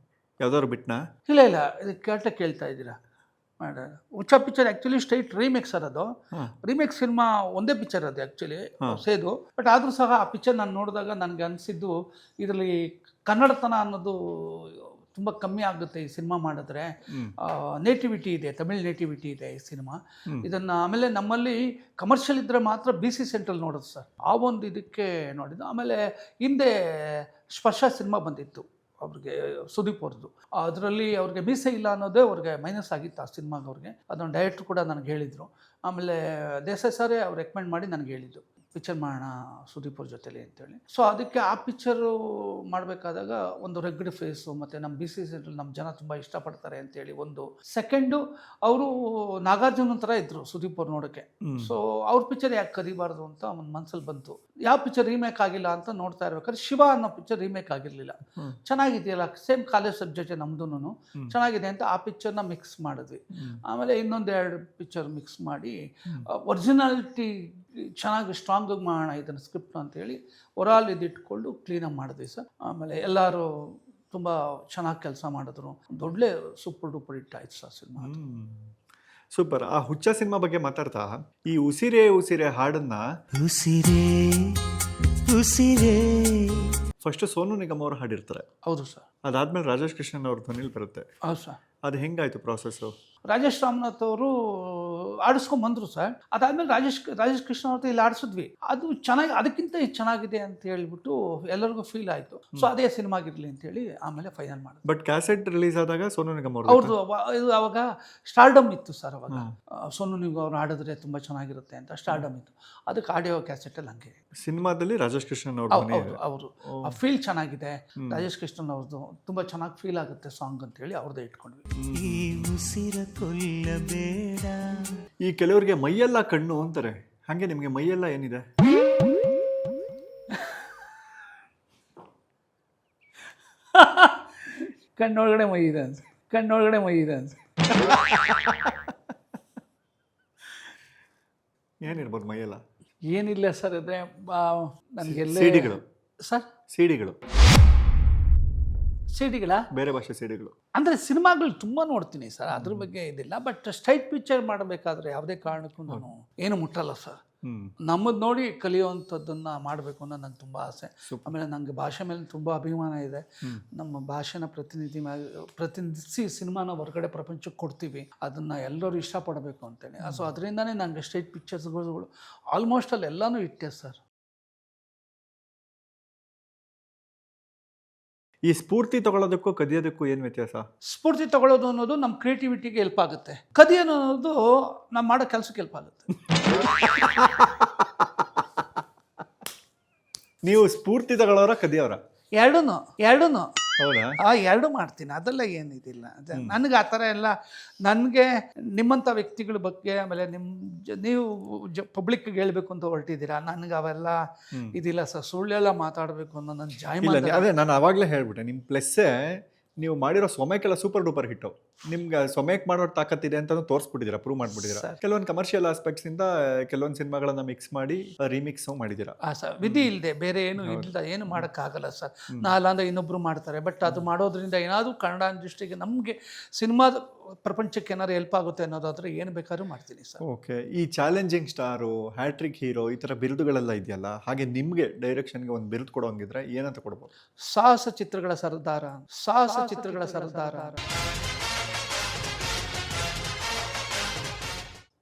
ಯಾವ್ದಾದ್ರು ಬಿಟ್ನಾ? ಇಲ್ಲ ಇದು ಕೇಳ್ತಾ ಇದ್ದೀರಾ ಮಾಡ. ಹುಚ್ಚ picture actually straight remake sir. ಅದು ರೀಮೇಕ್ ಸಿನಿಮಾ ಒಂದೇ ಪಿಕ್ಚರ್ ಅದು ಆ್ಯಕ್ಚುಲಿ ಸೇದು. ಬಟ್ ಆದರೂ ಸಹ ಆ ಪಿಕ್ಚರ್ ನಾನು ನೋಡಿದಾಗ ನನಗೆ ಅನಿಸಿದ್ದು ಇದರಲ್ಲಿ ಕನ್ನಡತನ ಅನ್ನೋದು ತುಂಬ ಕಮ್ಮಿ ಆಗುತ್ತೆ ಈ ಸಿನಿಮಾ ಮಾಡಿದ್ರೆ. ನೇಟಿವಿಟಿ ಇದೆ, ತಮಿಳ್ ನೇಟಿವಿಟಿ ಇದೆ ಈ ಸಿನಿಮಾ. ಇದನ್ನು ಆಮೇಲೆ ನಮ್ಮಲ್ಲಿ ಕಮರ್ಷಿಯಲ್ ಇದ್ದರೆ ಮಾತ್ರ BC ಸೆಂಟ್ರಲ್ ನೋಡೋದು ಸರ್. ಆ ಒಂದು ಇದಕ್ಕೆ ನೋಡಿದ್ದು. ಆಮೇಲೆ ಹಿಂದೆ ಸ್ಪರ್ಶ ಸಿನಿಮಾ ಬಂದಿತ್ತು ಅವ್ರಿಗೆ, ಸುದೀಪ್ ಅವ್ರದ್ದು. ಅದರಲ್ಲಿ ಅವ್ರಿಗೆ ಮೀಸೆ ಇಲ್ಲ ಅನ್ನೋದೇ ಅವ್ರಿಗೆ ಮೈನಸ್ ಆಗಿತ್ತು ಆ ಸಿನಿಮಾಗೆ ಅವ್ರಿಗೆ. ಅದೊಂದು ಡೈರೆಕ್ಟ್ರು ಕೂಡ ನನಗೆ ಹೇಳಿದರು. ಆಮೇಲೆ ದೇಸಾಯಿ ಸಾರೇ ಅವ್ರು ರೆಕಮೆಂಡ್ ಮಾಡಿ ನನಗೆ ಹೇಳಿದ್ದು ಪಿಕ್ಚರ್ ಮಾಡೋಣ ಸುದೀಪ್ ಅವ್ರ ಜೊತೆಲಿ ಅಂತೇಳಿ. ಸೊ ಅದಕ್ಕೆ ಆ ಪಿಕ್ಚರು ಮಾಡಬೇಕಾದಾಗ ಒಂದು ರೆಗ್ಡ್ ಫೇಸು ಮತ್ತು ನಮ್ಮ BC ಸೆಂಟ್ರಲ್ಲಿ ನಮ್ಮ ಜನ ತುಂಬ ಇಷ್ಟಪಡ್ತಾರೆ ಅಂತೇಳಿ ಒಂದು. ಸೆಕೆಂಡು ಅವರು ನಾಗಾರ್ಜುನ ಥರ ಇದ್ದರು ಸುದೀಪ್ ಅವ್ರು ನೋಡೋಕ್ಕೆ. ಸೊ ಅವ್ರ ಪಿಕ್ಚರ್ ಯಾಕೆ ಕದಿಬಾರ್ದು ಅಂತ ಒಂದು ಮನಸ್ಸಲ್ಲಿ ಬಂತು. ಯಾವ ಪಿಕ್ಚರ್ ರೀಮೇಕ್ ಆಗಿಲ್ಲ ಅಂತ ನೋಡ್ತಾ ಇರ್ಬೇಕಾದ್ರೆ ಶಿವ ಅನ್ನೋ ಪಿಕ್ಚರ್ ರೀಮೇಕ್ ಆಗಿರಲಿಲ್ಲ. ಚೆನ್ನಾಗಿದೆಯಲ್ಲ, ಸೇಮ್ ಕಾಲೇಜ್ ಸಬ್ಜೆಕ್ಟ್ ನಮ್ಮದು, ಚೆನ್ನಾಗಿದೆ ಅಂತ ಆ ಪಿಕ್ಚರ್ನ ಮಿಕ್ಸ್ ಮಾಡಿದ್ವಿ. ಆಮೇಲೆ ಇನ್ನೊಂದು 2 ಪಿಕ್ಚರ್ ಮಿಕ್ಸ್ ಮಾಡಿ ಒರಿಜಿನಾಲಿಟಿ ಚೆನ್ನಾಗಿ ಸ್ಟ್ರಾಂಗಾಗಿ ಮಾಡೋಣ ಇದನ್ನು ಸ್ಕ್ರಿಪ್ಟ್ ಅಂತೇಳಿ ಒರಾಲ್ ಇದಿಟ್ಕೊಂಡು ಕ್ಲೀನಾಗಿ ಮಾಡಿದ್ವಿ ಸರ್. ಆಮೇಲೆ ಎಲ್ಲರೂ ತುಂಬ ಚೆನ್ನಾಗಿ ಕೆಲಸ ಮಾಡಿದ್ರು. ಒಳ್ಳೆ ಸೂಪರ್ ಡೂಪರ್ ಹಿಟ್ ಆಯ್ತು ಸರ್ ಸಿನಿಮಾ. ಸೂಪರ್. ಆ ಹುಚ್ಚ ಸಿನಿಮಾ ಬಗ್ಗೆ ಮಾತಾಡ್ತಾ, ಈ ಉಸಿರೇ ಉಸಿರೇ ಹಾಡನ್ನ ಫಸ್ಟ್ ಸೋನು ನಿಗಮ್ ಅವರು ಹಾಡಿರ್ತಾರೆ. ಹೌದು ಸರ್. ಅದಾದ್ಮೇಲೆ ರಾಜೇಶ್ ಕೃಷ್ಣನ್ ಅವ್ರ ಧ್ವನಿಲಿ ಬರುತ್ತೆ. ಹೌದು ಸರ್. ಅದು ಹೆಂಗಾಯ್ತು ಪ್ರಾಸೆಸ್ಸು? ರಾಜೇಶ್ ರಾಮನಾಥ್ ಅವರು ಆಡಿಸ್ಕೊಂಬಂದರು ಸರ್. ಅದಾದಮೇಲೆ ರಾಜೇಶ್ ಕೃಷ್ಣ ಅವ್ರ ಇಲ್ಲಿ ಆಡಿಸಿದ್ವಿ. ಅದು ಚೆನ್ನಾಗಿ, ಅದಕ್ಕಿಂತ ಇದು ಚೆನ್ನಾಗಿದೆ ಅಂತ ಹೇಳ್ಬಿಟ್ಟು ಎಲ್ಲರಿಗೂ ಫೀಲ್ ಆಯಿತು. ಸೊ ಅದೇ ಸಿನಿಮಾಗಿರಲಿ ಅಂತೇಳಿ ಆಮೇಲೆ ಫೈನಲ್ ಮಾಡಿದ್ರು. ಬಟ್ ಕ್ಯಾಸೆಟ್ ರಿಲೀಸ್ ಆದಾಗ ಸೋನು ನಿಗಮ್ ಅವ್ರದ್ದು ಇದು ಅವಾಗ ಸ್ಟಾರ್ಡಮ್ ಇತ್ತು ಸರ್. ಅವಾಗ ಸೋನು ನಿಗಮ್ ಅವ್ರು ಆಡಿದ್ರೆ ತುಂಬ ಚೆನ್ನಾಗಿರುತ್ತೆ ಅಂತ ಸ್ಟಾರ್ಡಮ್ ಇತ್ತು. ಅದಕ್ಕೆ ಆಡಿಯೋ ಕ್ಯಾಸೆಟಲ್ಲಿ ಹಂಗೆ. ಸಿನಿಮಾದಲ್ಲಿ ರಾಜೇಶ್ ಕೃಷ್ಣನ್ ಅವರು ಆ ಫೀಲ್ ಚೆನ್ನಾಗಿದೆ. ರಾಜೇಶ್ ಕೃಷ್ಣನ್ ಅವ್ರದ್ದು ತುಂಬ ಚೆನ್ನಾಗಿ ಫೀಲ್ ಆಗುತ್ತೆ ಸಾಂಗ್ ಅಂತೇಳಿ ಅವ್ರದ್ದೇ ಇಟ್ಕೊಂಡ್ವಿ. ಈ ಕೆಲವರಿಗೆ ಮೈಯೆಲ್ಲ ಕಣ್ಣು ಅಂತಾರೆ, ಹಾಗೆ ನಿಮಗೆ ಮೈಯೆಲ್ಲ ಏನಿದೆ? ಕಣ್ಣೊಳಗಡೆ ಮೈ ಇದೆ ಅಂತ. ಏನಿರ್ಬೋದು ಮೈಯೆಲ್ಲ? ಏನಿಲ್ಲ ಸರ್. ಅದೇ ನನಗೆಲ್ಲ ಸಿಡಿಗಳು ಸರ್, ಸಿಡಿಗಳ ಬೇರೆ ಭಾಷೆ ಸಿಡಿಗಳು ಅಂದರೆ ಸಿನಿಮಾಗಳು ತುಂಬ ನೋಡ್ತೀನಿ ಸರ್, ಅದ್ರ ಬಗ್ಗೆ ಇದಿಲ್ಲ. ಬಟ್ ಸ್ಟ್ರೈಟ್ ಪಿಕ್ಚರ್ ಮಾಡಬೇಕಾದ್ರೆ ಯಾವುದೇ ಕಾರಣಕ್ಕೂ ನಾನು ಏನು ಮುಟ್ಟಲ್ಲ ಸರ್. ನಮ್ಮದು ನೋಡಿ ಕಲಿಯುವಂಥದ್ದನ್ನು ಮಾಡಬೇಕು ಅನ್ನೋ ನಂಗೆ ತುಂಬ ಆಸೆ. ಆಮೇಲೆ ನನಗೆ ಭಾಷೆ ಮೇಲೆ ತುಂಬ ಅಭಿಮಾನ ಇದೆ. ನಮ್ಮ ಭಾಷೆನ ಪ್ರತಿನಿಧಿಸಿ ಸಿನಿಮಾನ ಹೊರಗಡೆ ಪ್ರಪಂಚಕ್ಕೆ ಕೊಡ್ತೀವಿ. ಅದನ್ನು ಎಲ್ಲರೂ ಇಷ್ಟಪಡಬೇಕು ಅಂತೇಳಿ. ಸೊ ಅದರಿಂದನೇ ನನಗೆ ಸ್ಟ್ರೈಟ್ ಪಿಕ್ಚರ್ಸ್ಗಳು ಆಲ್ಮೋಸ್ಟ್ ಅಲ್ಲಿ ಎಲ್ಲನೂ ಇಟ್ಟೆ ಸರ್. ಈ ಸ್ಫೂರ್ತಿ ತಗೊಳ್ಳೋದಕ್ಕೂ ಕದಿಯೋದಕ್ಕೂ ಏನು ವ್ಯತ್ಯಾಸ? ಸ್ಫೂರ್ತಿ ತಗೊಳ್ಳೋದು ಅನ್ನೋದು ನಮ್ಮ ಕ್ರಿಯೇಟಿವಿಟಿಗೆ ಹೆಲ್ಪ್ ಆಗುತ್ತೆ. ಕದಿಯೋದು ಅನ್ನೋದು ನಾವು ಮಾಡೋ ಕೆಲಸಕ್ಕೆ ಹೆಲ್ಪ್ ಆಗುತ್ತೆ. ನೀವು ಸ್ಫೂರ್ತಿ ತಗೊಳ್ಳೋರ ಕದಿಯೋರ? ಎರಡೂ ಹೌದಾ? ಎರಡೂ ಮಾಡ್ತೀನಿ, ಅದೆಲ್ಲ ಏನಿದಿಲ್ಲ. ನನಗೆ ಆ ಥರ ಎಲ್ಲ, ನನಗೆ ನಿಮ್ಮಂಥ ವ್ಯಕ್ತಿಗಳ ಬಗ್ಗೆ, ಆಮೇಲೆ ನೀವು ಪಬ್ಲಿಕ್ಗೆ ಹೇಳ್ಬೇಕು ಅಂತ ಹೊರಟಿದ್ದೀರಾ, ನನಗೆ ಅವೆಲ್ಲ ಇದಿಲ್ಲ ಸರ್. ಸುಳ್ಳೆಲ್ಲ ಮಾತಾಡಬೇಕು ಅನ್ನೋ ನನ್ನ ಜಾಯಮಾನ. ಅದೇ ನಾನು ಆವಾಗಲೇ ಹೇಳ್ಬಿಟ್ಟೆ, ನಿಮ್ಮ ಪ್ಲಸ್ಸೇ ನೀವು ಮಾಡಿರೋ ಸೊಮೇಕೆಲ್ಲ ಸೂಪರ್ ಡೂಪರ್ ಹಿಟ್ಟು. ನಿಮ್ಗೆ ಸೊಮೇಕ್ ಮಾಡೋ ತಾಕತ್ತಿದೆ ಅಂತ ತೋರಿಸ್ಬಿಟ್ಟಿದ್ದೀರಾ, ಪ್ರೂವ್ ಮಾಡ್ಬಿಟ್ಟಿದ್ದೀರಾ. ಕೆಲವೊಂದು ಕಮರ್ಷಿಯಲ್ ಆಸ್ಪೆಕ್ಟ್ಸ್ ಇಂದ ಕೆಲವೊಂದು ಸಿನಿಮಾಗಳನ್ನ ಮಿಕ್ಸ್ ಮಾಡಿ ರೀಮಿಕ್ಸ್ ಮಾಡಿದ್ದೀರಾ. ಸರ್, ವಿಧಿ ಇಲ್ಲದೆ ಬೇರೆ ಏನು ಮಾಡೋಕ್ಕಾಗಲ್ಲ ಸರ್. ನಾಲ್ಲಾಂದ್ರೆ ಇನ್ನೊಬ್ರು ಮಾಡ್ತಾರೆ. ಬಟ್ ಅದು ಮಾಡೋದ್ರಿಂದ ಏನಾದರೂ ಕನ್ನಡ ಇಂಡಸ್ಟ್ರಿಗೆ, ನಮಗೆ ಸಿನಿಮಾದ ಪ್ರಪಂಚಕ್ಕೆ ಏನಾದ್ರು ಹೆಲ್ಪ್ ಆಗುತ್ತೆ ಅನ್ನೋದಾದ್ರೆ ಏನು ಬೇಕಾದ್ರೂ ಮಾಡ್ತೀನಿ ಸರ್. ಓಕೆ. ಈ ಚಾಲೆಂಜಿಂಗ್ ಸ್ಟಾರು, ಹ್ಯಾಟ್ರಿಕ್ ಹೀರೋ, ಈ ಥರ ಬಿರುದುಗಳೆಲ್ಲ ಇದೆಯಲ್ಲ, ಹಾಗೆ ನಿಮಗೆ ಡೈರೆಕ್ಷನ್ಗೆ ಒಂದು ಬಿರುದು ಕೊಡೋಂಗಿದ್ರೆ ಏನಂತ ಕೊಡ್ಬೋದು? ಸಾಹಸ ಚಿತ್ರಗಳ ಸರ್ದಾರ.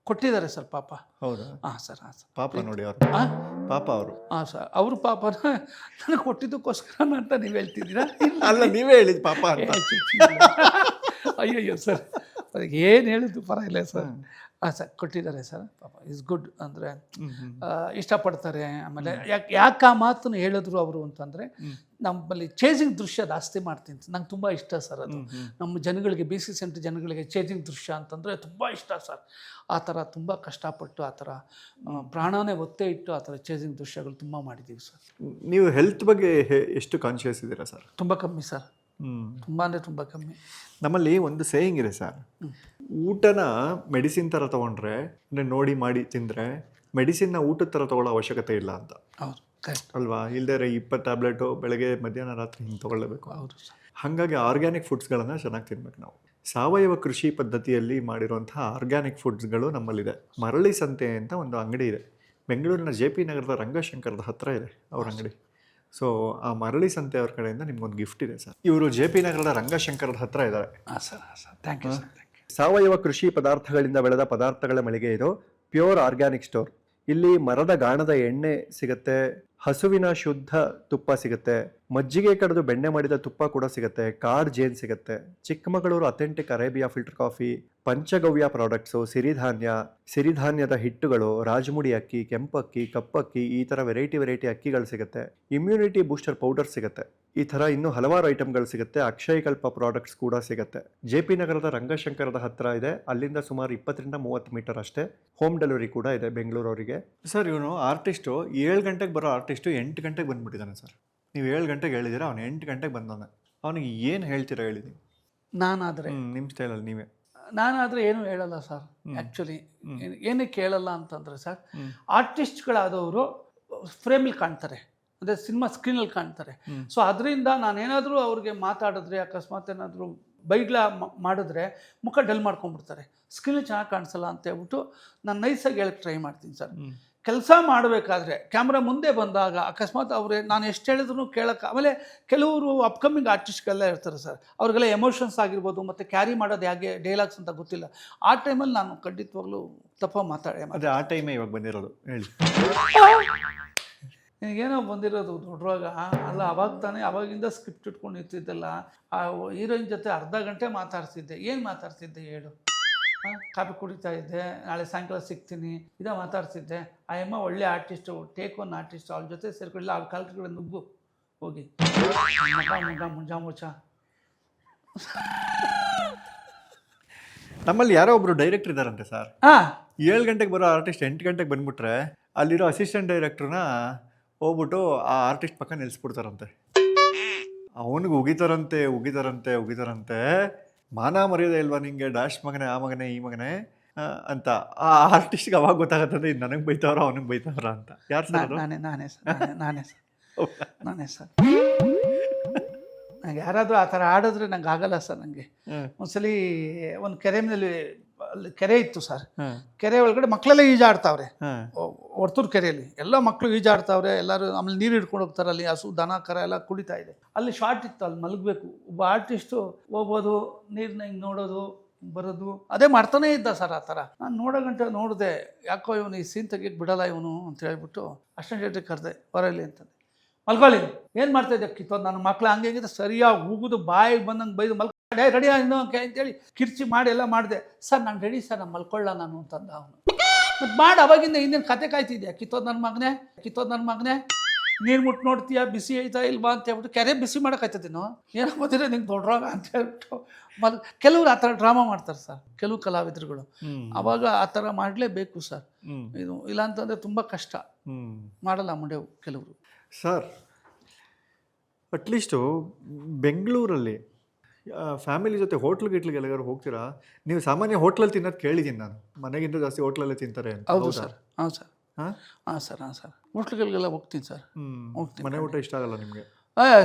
ಕೊಟ್ಟಿದ್ದಾರೆ ಸರ್ ಪಾಪ. ಹೌದಾ? ಹಾಂ ಸರ್. ಪಾಪ ನೋಡಿ ಅವರು, ಪಾಪ ಅವರು. ಹಾಂ ಸರ್, ಅವರು ಪಾಪನ ನನಗೆ ಕೊಟ್ಟಿದ್ದಕ್ಕೋಸ್ಕರ ಅಂತ ನೀವು ಹೇಳ್ತಿದ್ದೀರಾ? ಅಲ್ಲ, ನೀವೇ ಹೇಳಿದ್ ಪಾಪ ಅಂತ. ಅಯ್ಯಯ್ಯೋ ಸರ್, ಅದಕ್ಕೆ ಏನು ಹೇಳಿದ್ದು ಪರವಾಗಿಲ್ಲ ಸರ್. ಹಾಂ ಸರ್ ಕೊಟ್ಟಿದ್ದಾರೆ ಸರ್ ಪಾಪ ಇಸ್ ಗುಡ್ ಅಂದರೆ ಇಷ್ಟಪಡ್ತಾರೆ. ಆಮೇಲೆ ಯಾಕೆ ಆ ಮಾತನ್ನು ಹೇಳಿದ್ರು ಅವರು ಅಂತಂದರೆ ನಮ್ಮಲ್ಲಿ ಚೇಜಿಂಗ್ ದೃಶ್ಯ ಜಾಸ್ತಿ ಮಾಡ್ತೀನಿ, ನಂಗೆ ತುಂಬ ಇಷ್ಟ ಸರ್ ಅದು. ನಮ್ಮ ಜನಗಳಿಗೆ BC ಸೆಂಟ್ರ್ ಜನಗಳಿಗೆ ಚೇಜಿಂಗ್ ದೃಶ್ಯ ಅಂತಂದರೆ ತುಂಬ ಇಷ್ಟ ಸರ್. ಆ ಥರ ತುಂಬ ಕಷ್ಟಪಟ್ಟು ಆ ಥರ ಪ್ರಾಣನೇ ಒತ್ತೆ ಇಟ್ಟು ಆ ಥರ ಚೇಜಿಂಗ್ ದೃಶ್ಯಗಳು ತುಂಬ ಮಾಡಿದ್ದೀವಿ ಸರ್. ನೀವು ಹೆಲ್ತ್ ಬಗ್ಗೆ ಎಷ್ಟು ಕಾನ್ಷಿಯಸ್ ಇದ್ದೀರಾ ಸರ್? ತುಂಬ ಕಮ್ಮಿ ಸರ್, ತುಂಬ ಅಂದರೆ ತುಂಬ ಕಮ್ಮಿ. ನಮ್ಮಲ್ಲಿ ಒಂದು ಸೇಯಿಂಗ್ ಇದೆ ಸರ್, ಊಟನ ಮೆಡಿಸಿನ್ ಥರ ತೊಗೊಂಡ್ರೆ ಅಂದರೆ ನೋಡಿ ಮಾಡಿ ತಿಂದರೆ ಮೆಡಿಸಿನ್ನ ಊಟದ ಥರ ತೊಗೊಳ್ಳೋ ಅವಶ್ಯಕತೆ ಇಲ್ಲ ಅಂತ. ಹೌದು ಕರೆಕ್ಟ್ ಅಲ್ವಾ? ಇಲ್ಲದೇ 20 ಟ್ಯಾಬ್ಲೆಟು ಬೆಳಗ್ಗೆ ಮಧ್ಯಾಹ್ನ ರಾತ್ರಿ ಹಿಂಗೆ ತೊಗೊಳ್ಳೇಬೇಕು. ಹೌದು ಸರ್. ಹಾಗಾಗಿ ಆರ್ಗ್ಯಾನಿಕ್ ಫುಡ್ಸ್ಗಳನ್ನು ಚೆನ್ನಾಗಿ ತಿನ್ಬೇಕು ನಾವು. ಸಾವಯವ ಕೃಷಿ ಪದ್ಧತಿಯಲ್ಲಿ ಮಾಡಿರುವಂತಹ ಆರ್ಗ್ಯಾನಿಕ್ ಫುಡ್ಸ್ಗಳು ನಮ್ಮಲ್ಲಿದೆ. ಮರಳಿ ಸಂತೆ ಅಂತ ಒಂದು ಅಂಗಡಿ ಇದೆ, ಬೆಂಗಳೂರಿನ JP ನಗರದ ರಂಗಶಂಕರದ ಹತ್ತಿರ ಇದೆ ಅವ್ರ ಅಂಗಡಿ. ಸೊ ಆ ಮರಳಿ ಸಂತೆ ಅವ್ರ ಕಡೆಯಿಂದ ನಿಮ್ಗೊಂದು ಗಿಫ್ಟ್ ಇದೆ ಸರ್. ಇವರು JP ನಗರದ ರಂಗಶಂಕರದ ಹತ್ತಿರ ಇದ್ದಾರೆ. ಹಾಂ ಸರ್, ಹಾಂ sir, thank you sir, thank you. ಸಾವಯವ ಕೃಷಿ ಪದಾರ್ಥಗಳಿಂದ ಬೆಳೆದ ಪದಾರ್ಥಗಳ ಮಳಿಗೆ ಇದು, ಪ್ಯೂರ್ ಆರ್ಗ್ಯಾನಿಕ್ ಸ್ಟೋರ್. ಇಲ್ಲಿ ಮರದ ಗಾಣದ ಎಣ್ಣೆ ಸಿಗುತ್ತೆ, ಹಸುವಿನ ಶುದ್ಧ ತುಪ್ಪ ಸಿಗುತ್ತೆ, ಮಜ್ಜಿಗೆ ಕಡಿದು ಬೆಣ್ಣೆ ಮಾಡಿದ ತುಪ್ಪ ಕೂಡ ಸಿಗುತ್ತೆ, ಕಾಡ್ ಜೇನ್ ಸಿಗುತ್ತೆ, Chikkamagaluru authentic Arabia filter coffee, panchagavya products, ಸಿರಿಧಾನ್ಯದ ಹಿಟ್ಟುಗಳು, ರಾಜಮುಡಿ ಅಕ್ಕಿ, ಕೆಂಪಕ್ಕಿ, ಕಪ್ಪಕ್ಕಿ, ಈ ಥರ ವೆರೈಟಿ ಅಕ್ಕಿಗಳು ಸಿಗುತ್ತೆ, ಇಮ್ಯುನಿಟಿ ಬೂಸ್ಟರ್ ಪೌಡರ್ ಸಿಗುತ್ತೆ. ಈ ಥರ ಇನ್ನೂ ಹಲವಾರು ಐಟಮ್ಗಳು ಸಿಗುತ್ತೆ. ಅಕ್ಷಯಕಲ್ಪ ಪ್ರಾಡಕ್ಟ್ಸ್ ಕೂಡ ಸಿಗುತ್ತೆ. JP ನಗರದ ರಂಗಶಂಕರದ ಹತ್ತಿರ ಇದೆ. ಅಲ್ಲಿಂದ ಸುಮಾರು 20 ರಿಂದ 30 ಮೀಟರ್ ಅಷ್ಟೇ. ಹೋಮ್ ಡೆಲಿವರಿ ಕೂಡ ಇದೆ ಬೆಂಗಳೂರವರಿಗೆ. ಸರ್ ಇವನು ಆರ್ಟಿಸ್ಟು 7 ಗಂಟೆಗೆ ಬರೋ ಆರ್ಟಿಸ್ಟು 8 ಗಂಟೆಗೆ ಬಂದುಬಿಟ್ಟಿದ್ದಾನೆ ಸರ್. ನೀವು 7 ಗಂಟೆಗೆ ಹೇಳಿದ್ದೀರಾ, ಅವನು 8 ಗಂಟೆಗೆ ಬಂದವನೆ. ಅವನಿಗೆ ಏನು ಹೇಳ್ತೀರಾ ಹೇಳಿ ನೀವು? ನಾನಾದರೆ ನಿಮ್ಮ ಸ್ಟೈಲಲ್ಲಿ ನೀವೇ. ನಾನಾದರೆ ಏನು ಹೇಳಲ್ಲ ಸರ್. ಆ್ಯಕ್ಚುಲಿ ಏನಕ್ಕೆ ಹೇಳಲ್ಲ ಅಂತಂದರೆ ಸರ್, ಆರ್ಟಿಸ್ಟ್ಗಳಾದವರು ಫ್ರೇಮಲ್ಲಿ ಕಾಣ್ತಾರೆ, ಅಂದರೆ ಸಿನಿಮಾ ಸ್ಕ್ರೀನಲ್ಲಿ ಕಾಣ್ತಾರೆ. ಸೊ ಅದರಿಂದ ನಾನೇನಾದರೂ ಅವ್ರಿಗೆ ಮಾತಾಡಿದ್ರೆ, ಅಕಸ್ಮಾತ್ ಏನಾದರೂ ಬೈಗ್ಲ ಮಾಡಿದ್ರೆ ಮುಖ ಡಲ್ ಮಾಡ್ಕೊಂಡ್ಬಿಡ್ತಾರೆ, ಸ್ಕ್ರೀನಲ್ಲಿ ಚೆನ್ನಾಗಿ ಕಾಣಿಸಲ್ಲ ಅಂತ ಹೇಳ್ಬಿಟ್ಟು ನಾನು ನೈಸಾಗಿ ಹೇಳಕ್ಕೆ ಟ್ರೈ ಮಾಡ್ತೀನಿ ಸರ್. ಕೆಲಸ ಮಾಡಬೇಕಾದ್ರೆ ಕ್ಯಾಮ್ರಾ ಮುಂದೆ ಬಂದಾಗ ಅಕಸ್ಮಾತ್ ಅವರೇ ನಾನು ಎಷ್ಟು ಹೇಳಿದ್ರು ಕೇಳೋಕ್ಕೆ, ಆಮೇಲೆ ಕೆಲವರು ಅಪ್ಕಮಿಂಗ್ ಆರ್ಟಿಸ್ಟ್ಗೆಲ್ಲ ಇರ್ತಾರೆ ಸರ್, ಅವ್ರಿಗೆಲ್ಲ ಎಮೋಷನ್ಸ್ ಆಗಿರ್ಬೋದು ಮತ್ತು ಕ್ಯಾರಿ ಮಾಡೋದು ಹೇಗೆ ಡೈಲಾಗ್ಸ್ ಅಂತ ಗೊತ್ತಿಲ್ಲ. ಆ ಟೈಮಲ್ಲಿ ನಾನು ಖಂಡಿತವಾಗ್ಲೂ ತಪ್ಪ ಮಾತಾಡೇ ಅದೇ ಆ ಟೈಮೇ ಇವಾಗ ಬಂದಿರೋದು ಹೇಳಿ. ನಿನಗೇನೋ ಬಂದಿರೋದು ದೊಡ್ಡವಾಗ ಅಲ್ಲ, ಅವಾಗ ತಾನೇ ಅವಾಗಿಂದ ಸ್ಕ್ರಿಪ್ಟ್ ಇಟ್ಕೊಂಡು ಇರ್ತಿದ್ದಲ್ಲ. ಆ ಹೀರೋಯಿನ್ ಜೊತೆ ಅರ್ಧ ಗಂಟೆ ಮಾತಾಡ್ತಿದ್ದೆ. ಏನು ಮಾತಾಡ್ತಿದ್ದೆ ಹೇಳು? ಕಾಫಿ ಕುಡಿತಾ ಇದ್ದೆ, ನಾಳೆ ಸಾಯಂಕಾಲ ಸಿಗ್ತೀನಿ, ಇದೇ ಮಾತಾಡ್ತಿದ್ದೆ. ಆ ಅಮ್ಮ ಒಳ್ಳೆ ಆರ್ಟಿಸ್ಟು, ಟೇಕ್ ಒನ್ ಆರ್ಟಿಸ್ಟ್, ಅವ್ರ ಜೊತೆ ಸೇರ್ಕೊಳ್ಳಿ, ಅವ್ರ ಕಾಲಗಳ ನುಗ್ಗು ಹೋಗಿ ಮುಂಜಾಮುಚ. ನಮ್ಮಲ್ಲಿ ಯಾರೋ ಒಬ್ರು ಡೈರೆಕ್ಟರ್ ಇದ್ದಾರಂತೆ ಸರ್. 7 ಗಂಟೆಗೆ ಬರೋ ಆರ್ಟಿಸ್ಟ್ 8 ಗಂಟೆಗೆ ಬಂದ್ಬಿಟ್ರೆ ಅಲ್ಲಿರೋ ಅಸಿಸ್ಟೆಂಟ್ ಡೈರೆಕ್ಟ್ರನ್ನ ಹೋಗ್ಬಿಟ್ಟು ಆ ಆರ್ಟಿಸ್ಟ್ ಪಕ್ಕ ನಿಲ್ಲಿಸ್ಬಿಡ್ತಾರಂತೆ. ಅವನಿಗೆ ಉಗಿತಾರಂತೆ. ಮಾನ ಮರ್ಯಾದೆ ಇಲ್ವಾ ನಿಂಗೆ, ಡ್ಯಾಶ್ ಮಗನೇ, ಆ ಮಗನೇ, ಈ ಮಗನೇ ಅಂತ. ಆ ಆರ್ಟಿಸ್ಟ್ಗೆ ಅವಾಗ ಗೊತ್ತಾಗತ್ತದೆ ಇದು ನನಗೆ ಬೈತಾವ್ರ ಅವನಿಗೆ ಬೈತಾವ್ರ ಅಂತ. ಯಾರು ಸರ್? ನಾನೇ ಸರ್. ನಂಗೆ ಯಾರಾದರೂ ಆ ಥರ ಆಡಿದ್ರೆ ನಂಗೆ ಆಗಲ್ಲ ಸರ್. ನನಗೆ ಒಂದ್ಸಲಿ ಒಂದು ಅಲ್ಲಿ ಕೆರೆ ಇತ್ತು ಸರ್. ಕೆರೆ ಒಳಗಡೆ ಮಕ್ಕಳೆಲ್ಲ ಈಜಾಡ್ತಾವ್ರೆ, ಹೊರ್ತೂರು ಕೆರೆಯಲ್ಲಿ ಎಲ್ಲ ಮಕ್ಕಳು ಈಜಾಡ್ತಾವ್ರೆ, ಎಲ್ಲರೂ ಆಮೇಲೆ ನೀರು ಹಿಡ್ಕೊಂಡು ಹೋಗ್ತಾರೆ. ಅಲ್ಲಿ ಹಸು ದನ ಕರ ಎಲ್ಲ ಕುಡಿತಾ ಇದೆ. ಅಲ್ಲಿ ಶಾರ್ಟ್ ಇತ್ತು, ಅಲ್ಲಿ ಮಲಗಬೇಕು. ಒಬ್ಬ ಆರ್ಟಿಸ್ಟು ಹೋಗ್ಬೋದು, ನೀರನ್ನ ಹಿಂಗೆ ನೋಡೋದು ಬರೋದು ಅದೇ ಮಾಡ್ತಾನೇ ಇದ್ದ ಸರ್. ಆ ಥರ ನಾನು ನೋಡಿದೆ, ಯಾಕೋ ಇವನು ಈ ಸೀನ್ ತೆಗಿಯಕ್ಕೆ ಬಿಡಲ್ಲ ಇವನು ಅಂತ ಹೇಳ್ಬಿಟ್ಟು ಅಷ್ಟೊಂದು ಜೊತೆಗೆ ಕರೆದೆ, ಬರಲಿ ಅಂತಂದೆ. ಮಲ್ಕೊಳ್ಳಿ, ಏನು ಮಾಡ್ತಾಯಿದ್ದೆ ಕಿತ್ತೋದು ನನ್ನ ಮಕ್ಳು ಹಂಗೆ ಹಿಂಗಿದೆ ಸರಿಯಾಗಿ ಉಗಿದು ಬಾಯಿಗೆ ಬಂದಂಗೆ ಬೈದು ರೆಡಿ ಇನ್ನೂ ಅಂತೇಳಿ ಕಿರ್ಚಿ ಮಾಡಿ ಎಲ್ಲ ಮಾಡಿದೆ. ಸರ್ ನಾನು ರೆಡಿ ಸರ್, ನಾನು ಮಲ್ಕೊಳ್ಳ ನಾನು ಅಂತಂದ ಅವನು. ಮತ್ತು ಮಾಡಿ ಅವಾಗಿಂದ ಇನ್ನೇನು ಕತೆ ಕಾಯ್ತಿದ್ದೆ, ಕಿತ್ತೋದು ನನ್ನ ಮಗನೇ ನೀರು ಮುಟ್ಟು ನೋಡ್ತೀಯಾ, ಬಿಸಿ ಐತಾ ಇಲ್ವಾ ಅಂತ ಹೇಳ್ಬಿಟ್ಟು ಕೆರೆ ಬಿಸಿ ಮಾಡೋಕ್ಕಾಯ್ತದೇನೋ, ಏನೋ ಗೊತ್ತಿರೋ ನಿಂಗೆ ದೊಡ್ಡವಾಗ ಅಂತ ಹೇಳ್ಬಿಟ್ಟು ಕೆಲವ್ರು ಆ ಥರ ಡ್ರಾಮಾ ಮಾಡ್ತಾರೆ ಸರ್, ಕೆಲವು ಕಲಾವಿದರುಗಳು. ಆವಾಗ ಆ ಥರ ಮಾಡಲೇಬೇಕು ಸರ್. ಇದು ಇಲ್ಲ ಅಂತಂದರೆ ತುಂಬ ಕಷ್ಟ, ಮಾಡಲ್ಲ ಮುಂಡೆವು ಕೆಲವರು. ಸರ್ ಅಟ್ಲೀಸ್ಟು ಬೆಂಗಳೂರಲ್ಲಿ ಫ್ಯಾಮಿಲಿ ಜೊತೆ ಹೋಟ್ಲಿಗೆ ಎಲ್ಲಾರು ಹೋಗ್ತೀರಾ? ನೀವು ಸಾಮಾನ್ಯ ಹೋಟ್ಲಲ್ಲಿ ತಿನ್ನೋದು ಕೇಳಿದ್ದೀನಿ ನಾನು, ಮನೆಗಿಂತ ಜಾಸ್ತಿ ಹೋಟ್ಲಲ್ಲೇ ತಿಂತಾರೆ ಅಂತ. ಹೌದು ಸರ್. ಹಾಂ ಸರ್ ಹೋಟ್ಲುಗಳಿಗೆಲ್ಲ ಹೋಗ್ತೀನಿ ಸರ್. ಮನೆ ಊಟ ಇಷ್ಟ ಆಗಲ್ಲ ನಿಮಗೆ?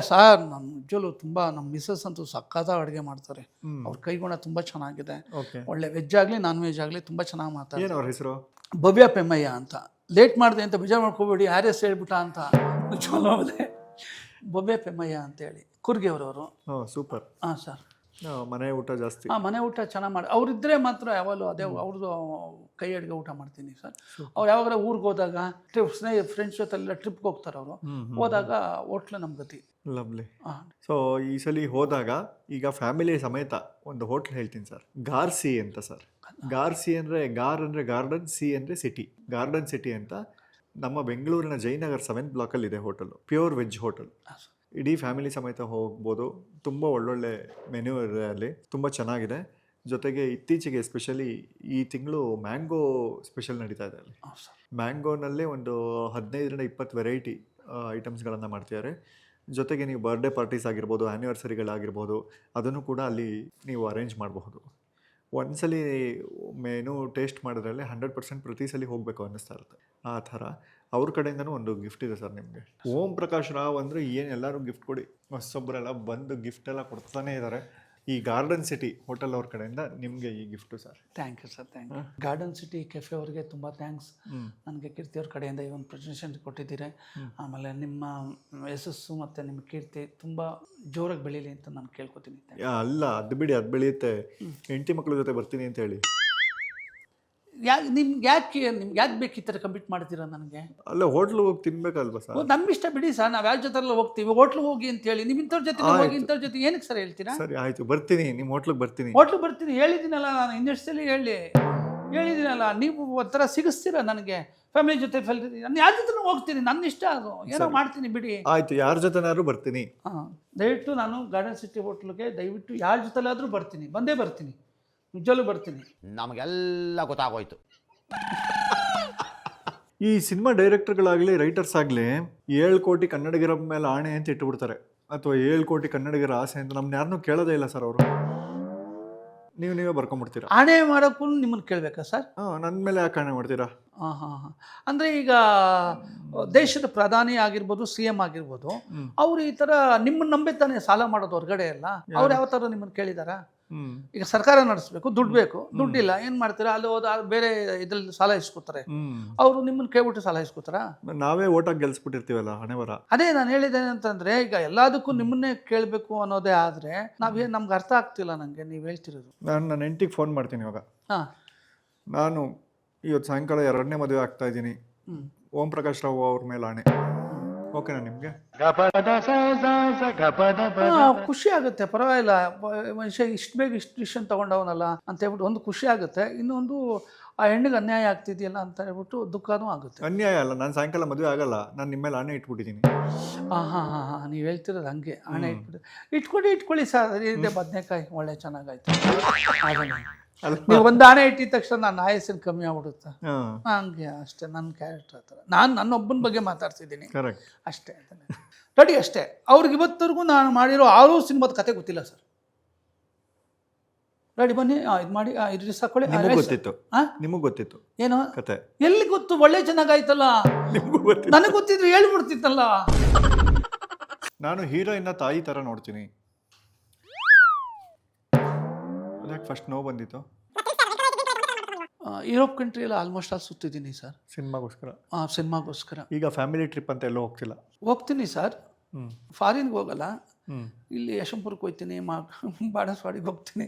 ಸರ್ ನಮ್ಮ ನಿಜವಲ್ಲೂ ತುಂಬ, ನಮ್ಮ ಮಿಸ್ಸಸ್ ಅಂತೂ ಸಕ್ಕತ್ತ ಅಡುಗೆ ಮಾಡ್ತಾರೆ. ಅವ್ರ ಕೈಗುಣ ತುಂಬ ಚೆನ್ನಾಗಿದೆ. ಒಳ್ಳೆ ವೆಜ್ ಆಗಲಿ ನಾನ್ ವೆಜ್ ಆಗಲಿ ತುಂಬ ಚೆನ್ನಾಗಿ ಮಾಡ್ತಾರೆ. ಏನು ಅವ್ರ ಹೆಸರು? ಭವ್ಯ ಪೆಮ್ಮಯ್ಯ ಅಂತ. ಲೇಟ್ ಮಾಡಿದೆ ಅಂತ ಬೇಜಾರು ಮಾಡ್ಕೋಬೇಡಿ, RS ಹೇಳ್ಬಿಟ್ಟ ಅಂತ. ಚಲೋ ಭವ್ಯ ಪೆಮ್ಮಯ್ಯ ಅಂತೇಳಿ ಕೂರ್ಗಿಯವ್ರವರು. ಸೂಪರ್. ಹಾಂ ಸರ್. ಮನೆ ಊಟ ಜಾಸ್ತಿ. ಮನೆ ಊಟ ಚೆನ್ನಾಗಿ ಮಾಡಿ, ಅವರಿದ್ದರೆ ಮಾತ್ರ ಯಾವಾಗಲೂ ಅದೇ ಅವ್ರದ್ದು ಕೈ ಅಡುಗೆ ಊಟ ಮಾಡ್ತೀನಿ ಸರ್. ಅವ್ರು ಯಾವಾಗಾರ ಊರಿಗೆ ಹೋದಾಗ ಫ್ರೆಂಡ್ಸ್ ಜೊತೆ ಎಲ್ಲ ಟ್ರಿಪ್ಗೆ ಹೋಗ್ತಾರೆ. ಅವರು ಹೋದಾಗ ಹೋಟ್ಲು ನಮ್ಮ ಗತಿ. ಲವ್ಲಿ. ಸೊ ಈ ಸಲ ಹೋದಾಗ ಈಗ ಫ್ಯಾಮಿಲಿ ಸಮೇತ ಒಂದು ಹೋಟ್ಲ್ ಹೇಳ್ತೀನಿ ಸರ್, ಗಾರ್ಸಿ ಅಂತ ಸರ್. ಗಾರ್ ಅಂದರೆ ಗಾರ್ಡನ್, ಸಿ ಅಂದರೆ ಸಿಟಿ. ಗಾರ್ಡನ್ ಸಿಟಿ ಅಂತ ನಮ್ಮ ಬೆಂಗಳೂರಿನ ಜಯನಗರ್ 7th ಬ್ಲಾಕಲ್ಲಿ ಇದೆ ಹೋಟೆಲ್, ಪ್ಯೂರ್ ವೆಜ್ ಹೋಟೆಲ್. ಇಡೀ ಫ್ಯಾಮಿಲಿ ಸಮೇತ ಹೋಗ್ಬೋದು. ತುಂಬ ಒಳ್ಳೊಳ್ಳೆ ಮೆನ್ಯೂ ಇದೆ ಅಲ್ಲಿ, ತುಂಬ ಚೆನ್ನಾಗಿದೆ. ಜೊತೆಗೆ ಇತ್ತೀಚೆಗೆ ಎಸ್ಪೆಷಲಿ ಈ ತಿಂಗಳು ಮ್ಯಾಂಗೋ ಸ್ಪೆಷಲ್ ನಡೀತಾ ಇದೆ ಅಲ್ಲಿ. ಮ್ಯಾಂಗೋನಲ್ಲೇ ಒಂದು 15-20 ವೆರೈಟಿ ಐಟಮ್ಸ್ಗಳನ್ನು ಮಾಡ್ತಿದ್ದಾರೆ. ಜೊತೆಗೆ ನೀವು ಬರ್ಡೇ ಪಾರ್ಟೀಸ್ ಆಗಿರ್ಬೋದು, ಆ್ಯನಿವರ್ಸರಿಗಳಾಗಿರ್ಬೋದು, ಅದನ್ನು ಕೂಡ ಅಲ್ಲಿ ನೀವು ಅರೇಂಜ್ ಮಾಡಬಹುದು. ಒಂದ್ಸಲಿ ಮೆನು ಟೇಸ್ಟ್ ಮಾಡಿದ್ರಲ್ಲಿ 100% ಪ್ರತಿ ಸಲ ಹೋಗಬೇಕು ಅನ್ನಿಸ್ತಾ ಇರುತ್ತೆ. ಆ ಥರ ಅವ್ರ ಕಡೆಯಿಂದನೂ ಒಂದು ಗಿಫ್ಟ್ ಇದೆ ಸರ್ ನಿಮಗೆ. ಓಂ ಪ್ರಕಾಶ್ ರಾವ್ ಅಂದರೆ ಏನು, ಎಲ್ಲರೂ ಗಿಫ್ಟ್ ಕೊಡಿ, ಹೊಸೊಬ್ಬರೆಲ್ಲ ಬಂದು ಗಿಫ್ಟ್ ಎಲ್ಲ ಕೊಡ್ತಾನೆ ಇದ್ದಾರೆ. ಈ ಗಾರ್ಡನ್ ಸಿಟಿ ಹೋಟೆಲ್ ಅವ್ರ ಕಡೆಯಿಂದ ನಿಮಗೆ ಈ gift sir. Thank you sir, thank you. Garden city cafe ಅವ್ರಿಗೆ ತುಂಬ ಥ್ಯಾಂಕ್ಸ್. ನನಗೆ ಕೀರ್ತಿ ಅವ್ರ ಕಡೆಯಿಂದ ಈ ಒಂದು ಪ್ರೆಸೆಂಟೇಷನ್ ಕೊಟ್ಟಿದ್ದೀರಿ. ಆಮೇಲೆ ನಿಮ್ಮ ಯಶಸ್ಸು ಮತ್ತು ನಿಮ್ಮ ಕೀರ್ತಿ ತುಂಬ ಜೋರಾಗಿ ಬೆಳೀಲಿ ಅಂತ ನಾನು ಕೇಳ್ಕೊತೀನಿ. ಅಲ್ಲ, ಅದು ಬಿಡಿ, ಅದು ಬೆಳೆಯುತ್ತೆ. ಹೆಂಡತಿ ಮಕ್ಕಳ ಜೊತೆ ಬರ್ತೀನಿ ಅಂತ ಹೇಳಿ. ನಿಮ್ಗೆ ಯಾಕೆ ಬೇಕು ಈ ಥರ ಕಂಪ್ಲೀಟ್ ಮಾಡ್ತೀರಾ ನನಗೆ? ಅಲ್ಲ, ಹೋಟ್ಲಿಗೆ ಹೋಗಿ ತಿನ್ಬೇಕಲ್ವಾ ಸರ್? ನಮ್ಮ ಇಷ್ಟ ಬಿಡಿ ಸರ್, ನಾವು ಯಾವ ಜೊತೆ ಹೋಗ್ತೀವಿ, ಹೋಟ್ಲಿಗೆ ಹೋಗಿ ಅಂತ ಹೇಳಿ ನಿಮ್ಮ ಇಂಥವ್ರ ಜೊತೆ ಹೋಗಿ ಇಂಥವ್ರ ಜೊತೆ ಏನಕ್ಕೆ ಸರ್ ಹೇಳ್ತೀರಾ? ಸರಿ ಆಯಿತು, ಬರ್ತೀನಿ, ನಿಮ್ಮ ಹೋಟ್ಲಿಗೆ ಬರ್ತೀನಿ. ಹೇಳಿದ್ದೀನಲ್ಲ ನಾನು, ಇನ್ನೆಷ್ಟಲ್ಲಿ ಹೇಳಿದ್ದೀನಲ್ಲ. ನೀವು ಒಂಥರ ಸಿಗಿಸ್ತೀರಾ ನನಗೆ, ಫ್ಯಾಮಿಲಿ ಜೊತೆ ನಾನು ಯಾರ ಜೊತೆ ಹೋಗ್ತೀನಿ, ನನ್ನ ಇಷ್ಟ, ಅದು ಏನೋ ಮಾಡ್ತೀನಿ ಬಿಡಿ. ಆಯಿತು, ಯಾರ ಜೊತೆನಾದ್ರೂ ಬರ್ತೀನಿ. ದಯವಿಟ್ಟು ನಾನು ಗಾರ್ಡನ್ ಸಿಟಿ ಹೋಟ್ಲಿಗೆ ದಯವಿಟ್ಟು ಯಾರ ಜೊತೆಲಾದರೂ ಬಂದೇ ಬರ್ತೀನಿ, ನಿಜಲ್ಲೂ ಬರ್ತೀನಿ. ನಮಗೆಲ್ಲ ಗೊತ್ತಾಗೋಯ್ತು. ಈ ಸಿನಿಮಾ ಡೈರೆಕ್ಟರ್ಗಳಾಗಲಿ ರೈಟರ್ಸ್ ಆಗಲಿ 7 ಕೋಟಿ ಕನ್ನಡಿಗರ ಮೇಲೆ ಆಣೆ ಅಂತ ಇಟ್ಟುಬಿಡ್ತಾರೆ, ಅಥವಾ 7 ಕೋಟಿ ಕನ್ನಡಿಗರ ಆಸೆ ಅಂತ. ನಮ್ಮನ್ನ ಯಾರನ್ನೂ ಕೇಳೋದೇ ಇಲ್ಲ ಸರ್ ಅವರು. ನೀವೇ ಬರ್ಕೊಂಡ್ಬಿಡ್ತೀರಾ. ಆಣೆ ಮಾಡೋಕ್ಕೂ ನಿಮ್ಮನ್ನು ಕೇಳಬೇಕಾ ಸರ್? ನನ್ನ ಮೇಲೆ ಯಾಕೆ ಆಣೆ ಮಾಡ್ತೀರಾ? ಹಾಂ. ಅಂದರೆ ಈಗ ದೇಶದ ಪ್ರಧಾನಿ ಆಗಿರ್ಬೋದು, CM ಆಗಿರ್ಬೋದು, ಅವ್ರು ಈ ಥರ ನಿಮ್ಮನ್ನು ನಂಬಿ ತಾನೇ ಸಾಲ ಮಾಡೋದು ಹೊರಗಡೆ ಎಲ್ಲ. ಅವ್ರು ಯಾವ ಥರ ನಿಮ್ಮನ್ನು ಕೇಳಿದಾರಾ? ಈಗ ಸರ್ಕಾರ ನಡೆಸಬೇಕು, ದುಡ್ಡು ಬೇಕು, ದುಡ್ಡಿಲ್ಲ, ಏನು ಮಾಡ್ತೀರಾ? ಅಲ್ಲಿ ಹೋದ ಬೇರೆ ಇದ್ರಲ್ಲಿ ಸಾಲ ಇಸ್ಕೊತಾರೆ. ಅವರು ನಿಮ್ಮನ್ನು ಕೇಳ್ಬಿಟ್ಟು ಸಾಲ ಇಸ್ಕೊತಾರ? ನಾವೇ ಓಟಾಗಿ ಗೆಲ್ಸ್ಬಿಟ್ಟಿರ್ತೀವಲ್ಲ, ಹಣೆವರ. ಅದೇ ನಾನು ಹೇಳಿದ್ದೇನೆ ಅಂತಂದರೆ, ಈಗ ಎಲ್ಲದಕ್ಕೂ ನಿಮ್ಮನ್ನೇ ಕೇಳಬೇಕು ಅನ್ನೋದೇ ಆದರೆ ನಮ್ಗೆ ಅರ್ಥ ಆಗ್ತಿಲ್ಲ ನನಗೆ ನೀವು ಹೇಳ್ತಿರೋದು. ನಾನು ನನ್ನ ಹೆಂಡತಿಗೆ ಫೋನ್ ಮಾಡ್ತೀನಿ ಇವಾಗ. ನಾನು ಇವತ್ತು ಸಾಯಂಕಾಲ 2ನೇ ಮದುವೆ ಆಗ್ತಾ ಇದ್ದೀನಿ, ಓಂ ಪ್ರಕಾಶ್ ರಾವ್ ಅವ್ರ ಮೇಲೆ ಆಣೆ. ಓಕೆನಾ ನಿಮಗೆ? ಖುಷಿ ಆಗುತ್ತೆ, ಪರವಾಗಿಲ್ಲ. ಮನುಷ್ಯ ಇಷ್ಟು ಬೇಗ ಇಷ್ಟು ಡಿಸಿಷನ್ ತೊಗೊಂಡವನಲ್ಲ ಅಂತ ಹೇಳ್ಬಿಟ್ಟು ಒಂದು ಖುಷಿ ಆಗುತ್ತೆ. ಇನ್ನೊಂದು ಆ ಹೆಣ್ಣಿಗೆ ಅನ್ಯಾಯ ಆಗ್ತಿದೆಯಲ್ಲ ಅಂತ ಹೇಳ್ಬಿಟ್ಟು ದುಃಖನೂ ಆಗುತ್ತೆ. ಅನ್ಯಾಯ ಅಲ್ಲ, ನಾನು ಸಾಯಂಕಾಲ ಮದುವೆ ಆಗಲ್ಲ, ನಾನು ನಿಮ್ಮ ಮೇಲೆ ಆಣೆ ಇಟ್ಬಿಟ್ಟಿದ್ದೀನಿ. ಹಾಂ, ನೀವು ಹೇಳ್ತಿರೋದು ಹಂಗೆ. ಆಣೆ ಇಟ್ಕೊಳ್ಳಿ ಸರ್. ಇದೆ ಬದನೆಕಾಯಿ ಒಳ್ಳೆ ಚೆನ್ನಾಗಾಯ್ತು. ನೀವು ಒಂದು ಆಣೆ ಇಟ್ಟಿದ ತಕ್ಷಣ ನನ್ನ ಆಯಸ್ಸನ್ನು ಕಮ್ಮಿ ಆಗ್ಬಿಡುತ್ತೆ. ಹಂಗೆ ಅಷ್ಟೇ ನನ್ನ ಕ್ಯಾರೆಕ್ಟರ್ ಆ ಥರ. ನಾನು ನನ್ನೊಬ್ಬನ ಬಗ್ಗೆ ಮಾತಾಡ್ತಿದ್ದೀನಿ ಅಷ್ಟೇ. ರೆಡಿ ಅಷ್ಟೇ. ಅವ್ರಿಗೆ ಇವತ್ತರೆಗೂ ನಾನು ಮಾಡಿರೋ 6 ಸಿನಿಮಾದ ಕತೆ ಗೊತ್ತಿಲ್ಲ ಸರ್. ರೆಡಿ ಬನ್ನಿ, ಇದು ಮಾಡಿ, ಇದು ಸಾಕೊಳ್ಳಿ. ನಿಮಗೆ ಗೊತ್ತಿತ್ತು ಏನು ಕತೆ? ಎಲ್ಲಿ ಗೊತ್ತು? ಒಳ್ಳೆ ಚೆನ್ನಾಗಾಯ್ತಲ್ಲ. ನನಗೆ ಗೊತ್ತಿದ್ರೆ ಹೇಳ್ಬಿಡ್ತಿತ್ತಲ್ಲ. ನಾನು ಹೀರೋಯಿನ್ನ ತಾಯಿ ಥರ ನೋಡ್ತೀನಿ. ಅದಕ್ಕೆ ಫಸ್ಟ್ ನೋವು ಬಂದಿತ್ತು. ಯುರೋಪ್ ಕಂಟ್ರಿ ಎಲ್ಲ ಆಲ್ಮೋಸ್ಟ್ ಆಲ್ ಸುತ್ತಿದ್ದೀನಿ ಸರ್, ಸಿನಿಮಾಗೋಸ್ಕರ. ಈಗ ಫ್ಯಾಮಿಲಿ ಟ್ರಿಪ್ ಅಂತ ಎಲ್ಲೋ ಹೋಗ್ತೀನಿ ಸರ್. ಫಾರಿನ್ಗೆ ಹೋಗಲ್ಲ, ಇಲ್ಲಿ ಯಶವಂತಪುರಕ್ಕೆ ಹೋಗ್ತೀನಿ, ಬಾಣಸ್ವಾಡಿಗೆ ಹೋಗ್ತೀನಿ,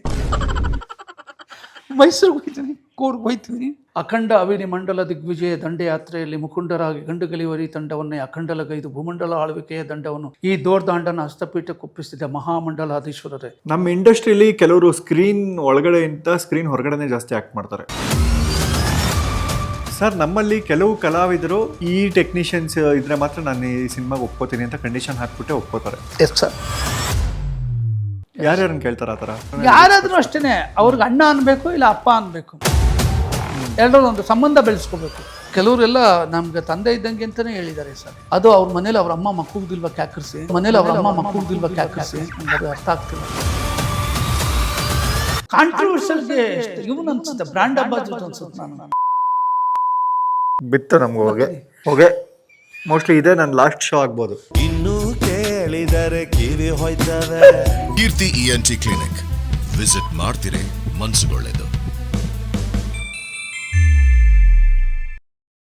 ಮೈಸೂರಿಗೆ ಹೋಗ್ತೀನಿ, ಕೂರ್ಗ್ ಹೋಗ್ತೀನಿ. ಅಖಂಡ ಅವಿನಿ ಮಂಡಲ ದಿಗ್ವಿಜಯ ದಂಡಯಾತ್ರೆಯಲ್ಲಿ ಮುಕುಂಡರಾಗಿ ಗಂಡುಗಲಿವರಿ ತಂಡವನ್ನೇ ಅಖಂಡಲಗೈದು ಭೂಮಂಡಲ ಆಳ್ವಿಕೆಯ ದಂಡವನ್ನು ಈ ದೋರ್ದಾಂಡನ ಹಸ್ತಪೀಠಕ್ಕೆ ಒಪ್ಪಿಸಿದ ಮಹಾಮಂಡಲಾಧೀಶ್ವರರೇ. ನಮ್ಮ ಇಂಡಸ್ಟ್ರಿಯಲ್ಲಿ ಕೆಲವರು ಸ್ಕ್ರೀನ್ ಒಳಗಡೆಯಿಂದ ಸ್ಕ್ರೀನ್ ಹೊರಗಡೆನೆ ಜಾಸ್ತಿ ಆಕ್ಟ್ ಮಾಡ್ತಾರೆ ಸರ್. ನಮ್ಮಲ್ಲಿ ಕೆಲವು ಕಲಾವಿದರು ಈ ಟೆಕ್ನಿಷಿಯನ್ಸ್ ಇದ್ರೆ ಮಾತ್ರ ನಾನು ಈ ಸಿನಿಮಾಗೆ ಒಪ್ಕೋತೀನಿ ಅಂತ ಕಂಡೀಷನ್ ಹಾಕ್ಬಿಟ್ಟೆ ಒಪ್ಕೋತಾರೆ. Yes sir. ಯಾರ್ಯಾರನ್ನು ಕೇಳ್ತಾರೆ ಆ ಥರ? ಯಾರಾದರೂ ಅಷ್ಟೇ. ಅವ್ರಿಗೆ ಅಣ್ಣ ಅನ್ಬೇಕು, ಇಲ್ಲ ಅಪ್ಪ ಅನ್ಬೇಕು, ಎಲ್ಲರೂ ಒಂದು ಸಂಬಂಧ ಬೆಳೆಸ್ಕೋಬೇಕು. ಕೆಲವರೆಲ್ಲ ನಮ್ಗೆ ತಂದೆ ಇದ್ದಂಗೆ ಅಂತಾನೆ ಹೇಳಿದ್ದಾರೆ ಸರ್. ಅದು ಅವ್ರ ಮನೇಲಿ ಅವ್ರ ಅಮ್ಮ ಮಕ್ಕಳಿಲ್ವಾ ಕ್ಯಾಕರಿಸಿ, ಅದು ಅರ್ಥ ಆಗ್ತಿಲ್ಲ. ಕಾಂಟ್ರವರ್ಷಲ್ಗೆ ಇವನು ಅನ್ಸುತ್ತೆ, ಬ್ರ್ಯಾಂಡ್ ಅಂಬಾಸಿಡರ್ ಅನ್ಸುತ್ತೆ. ನಾನು ಬಿತ್ತು ನಮ್ಗೆ ಹೋಗೆ ಮೋಸ್ಟ್ಲಿ ಇದೆ ನನ್ನ ಲಾಸ್ಟ್ ಶೋ ಆಗ್ಬೋದು. ಇನ್ನು ಕೇಳಿದರೆ ಕಿವಿ ಹೋಯ್ತವೆ. ಕೀರ್ತಿ ENT ಕ್ಲಿನಿಕ್ ವಿಸಿಟ್ ಮಾಡ್ತೀರಿ, ಮನಸ್ಸುಗೊಳ್ಳೆದು.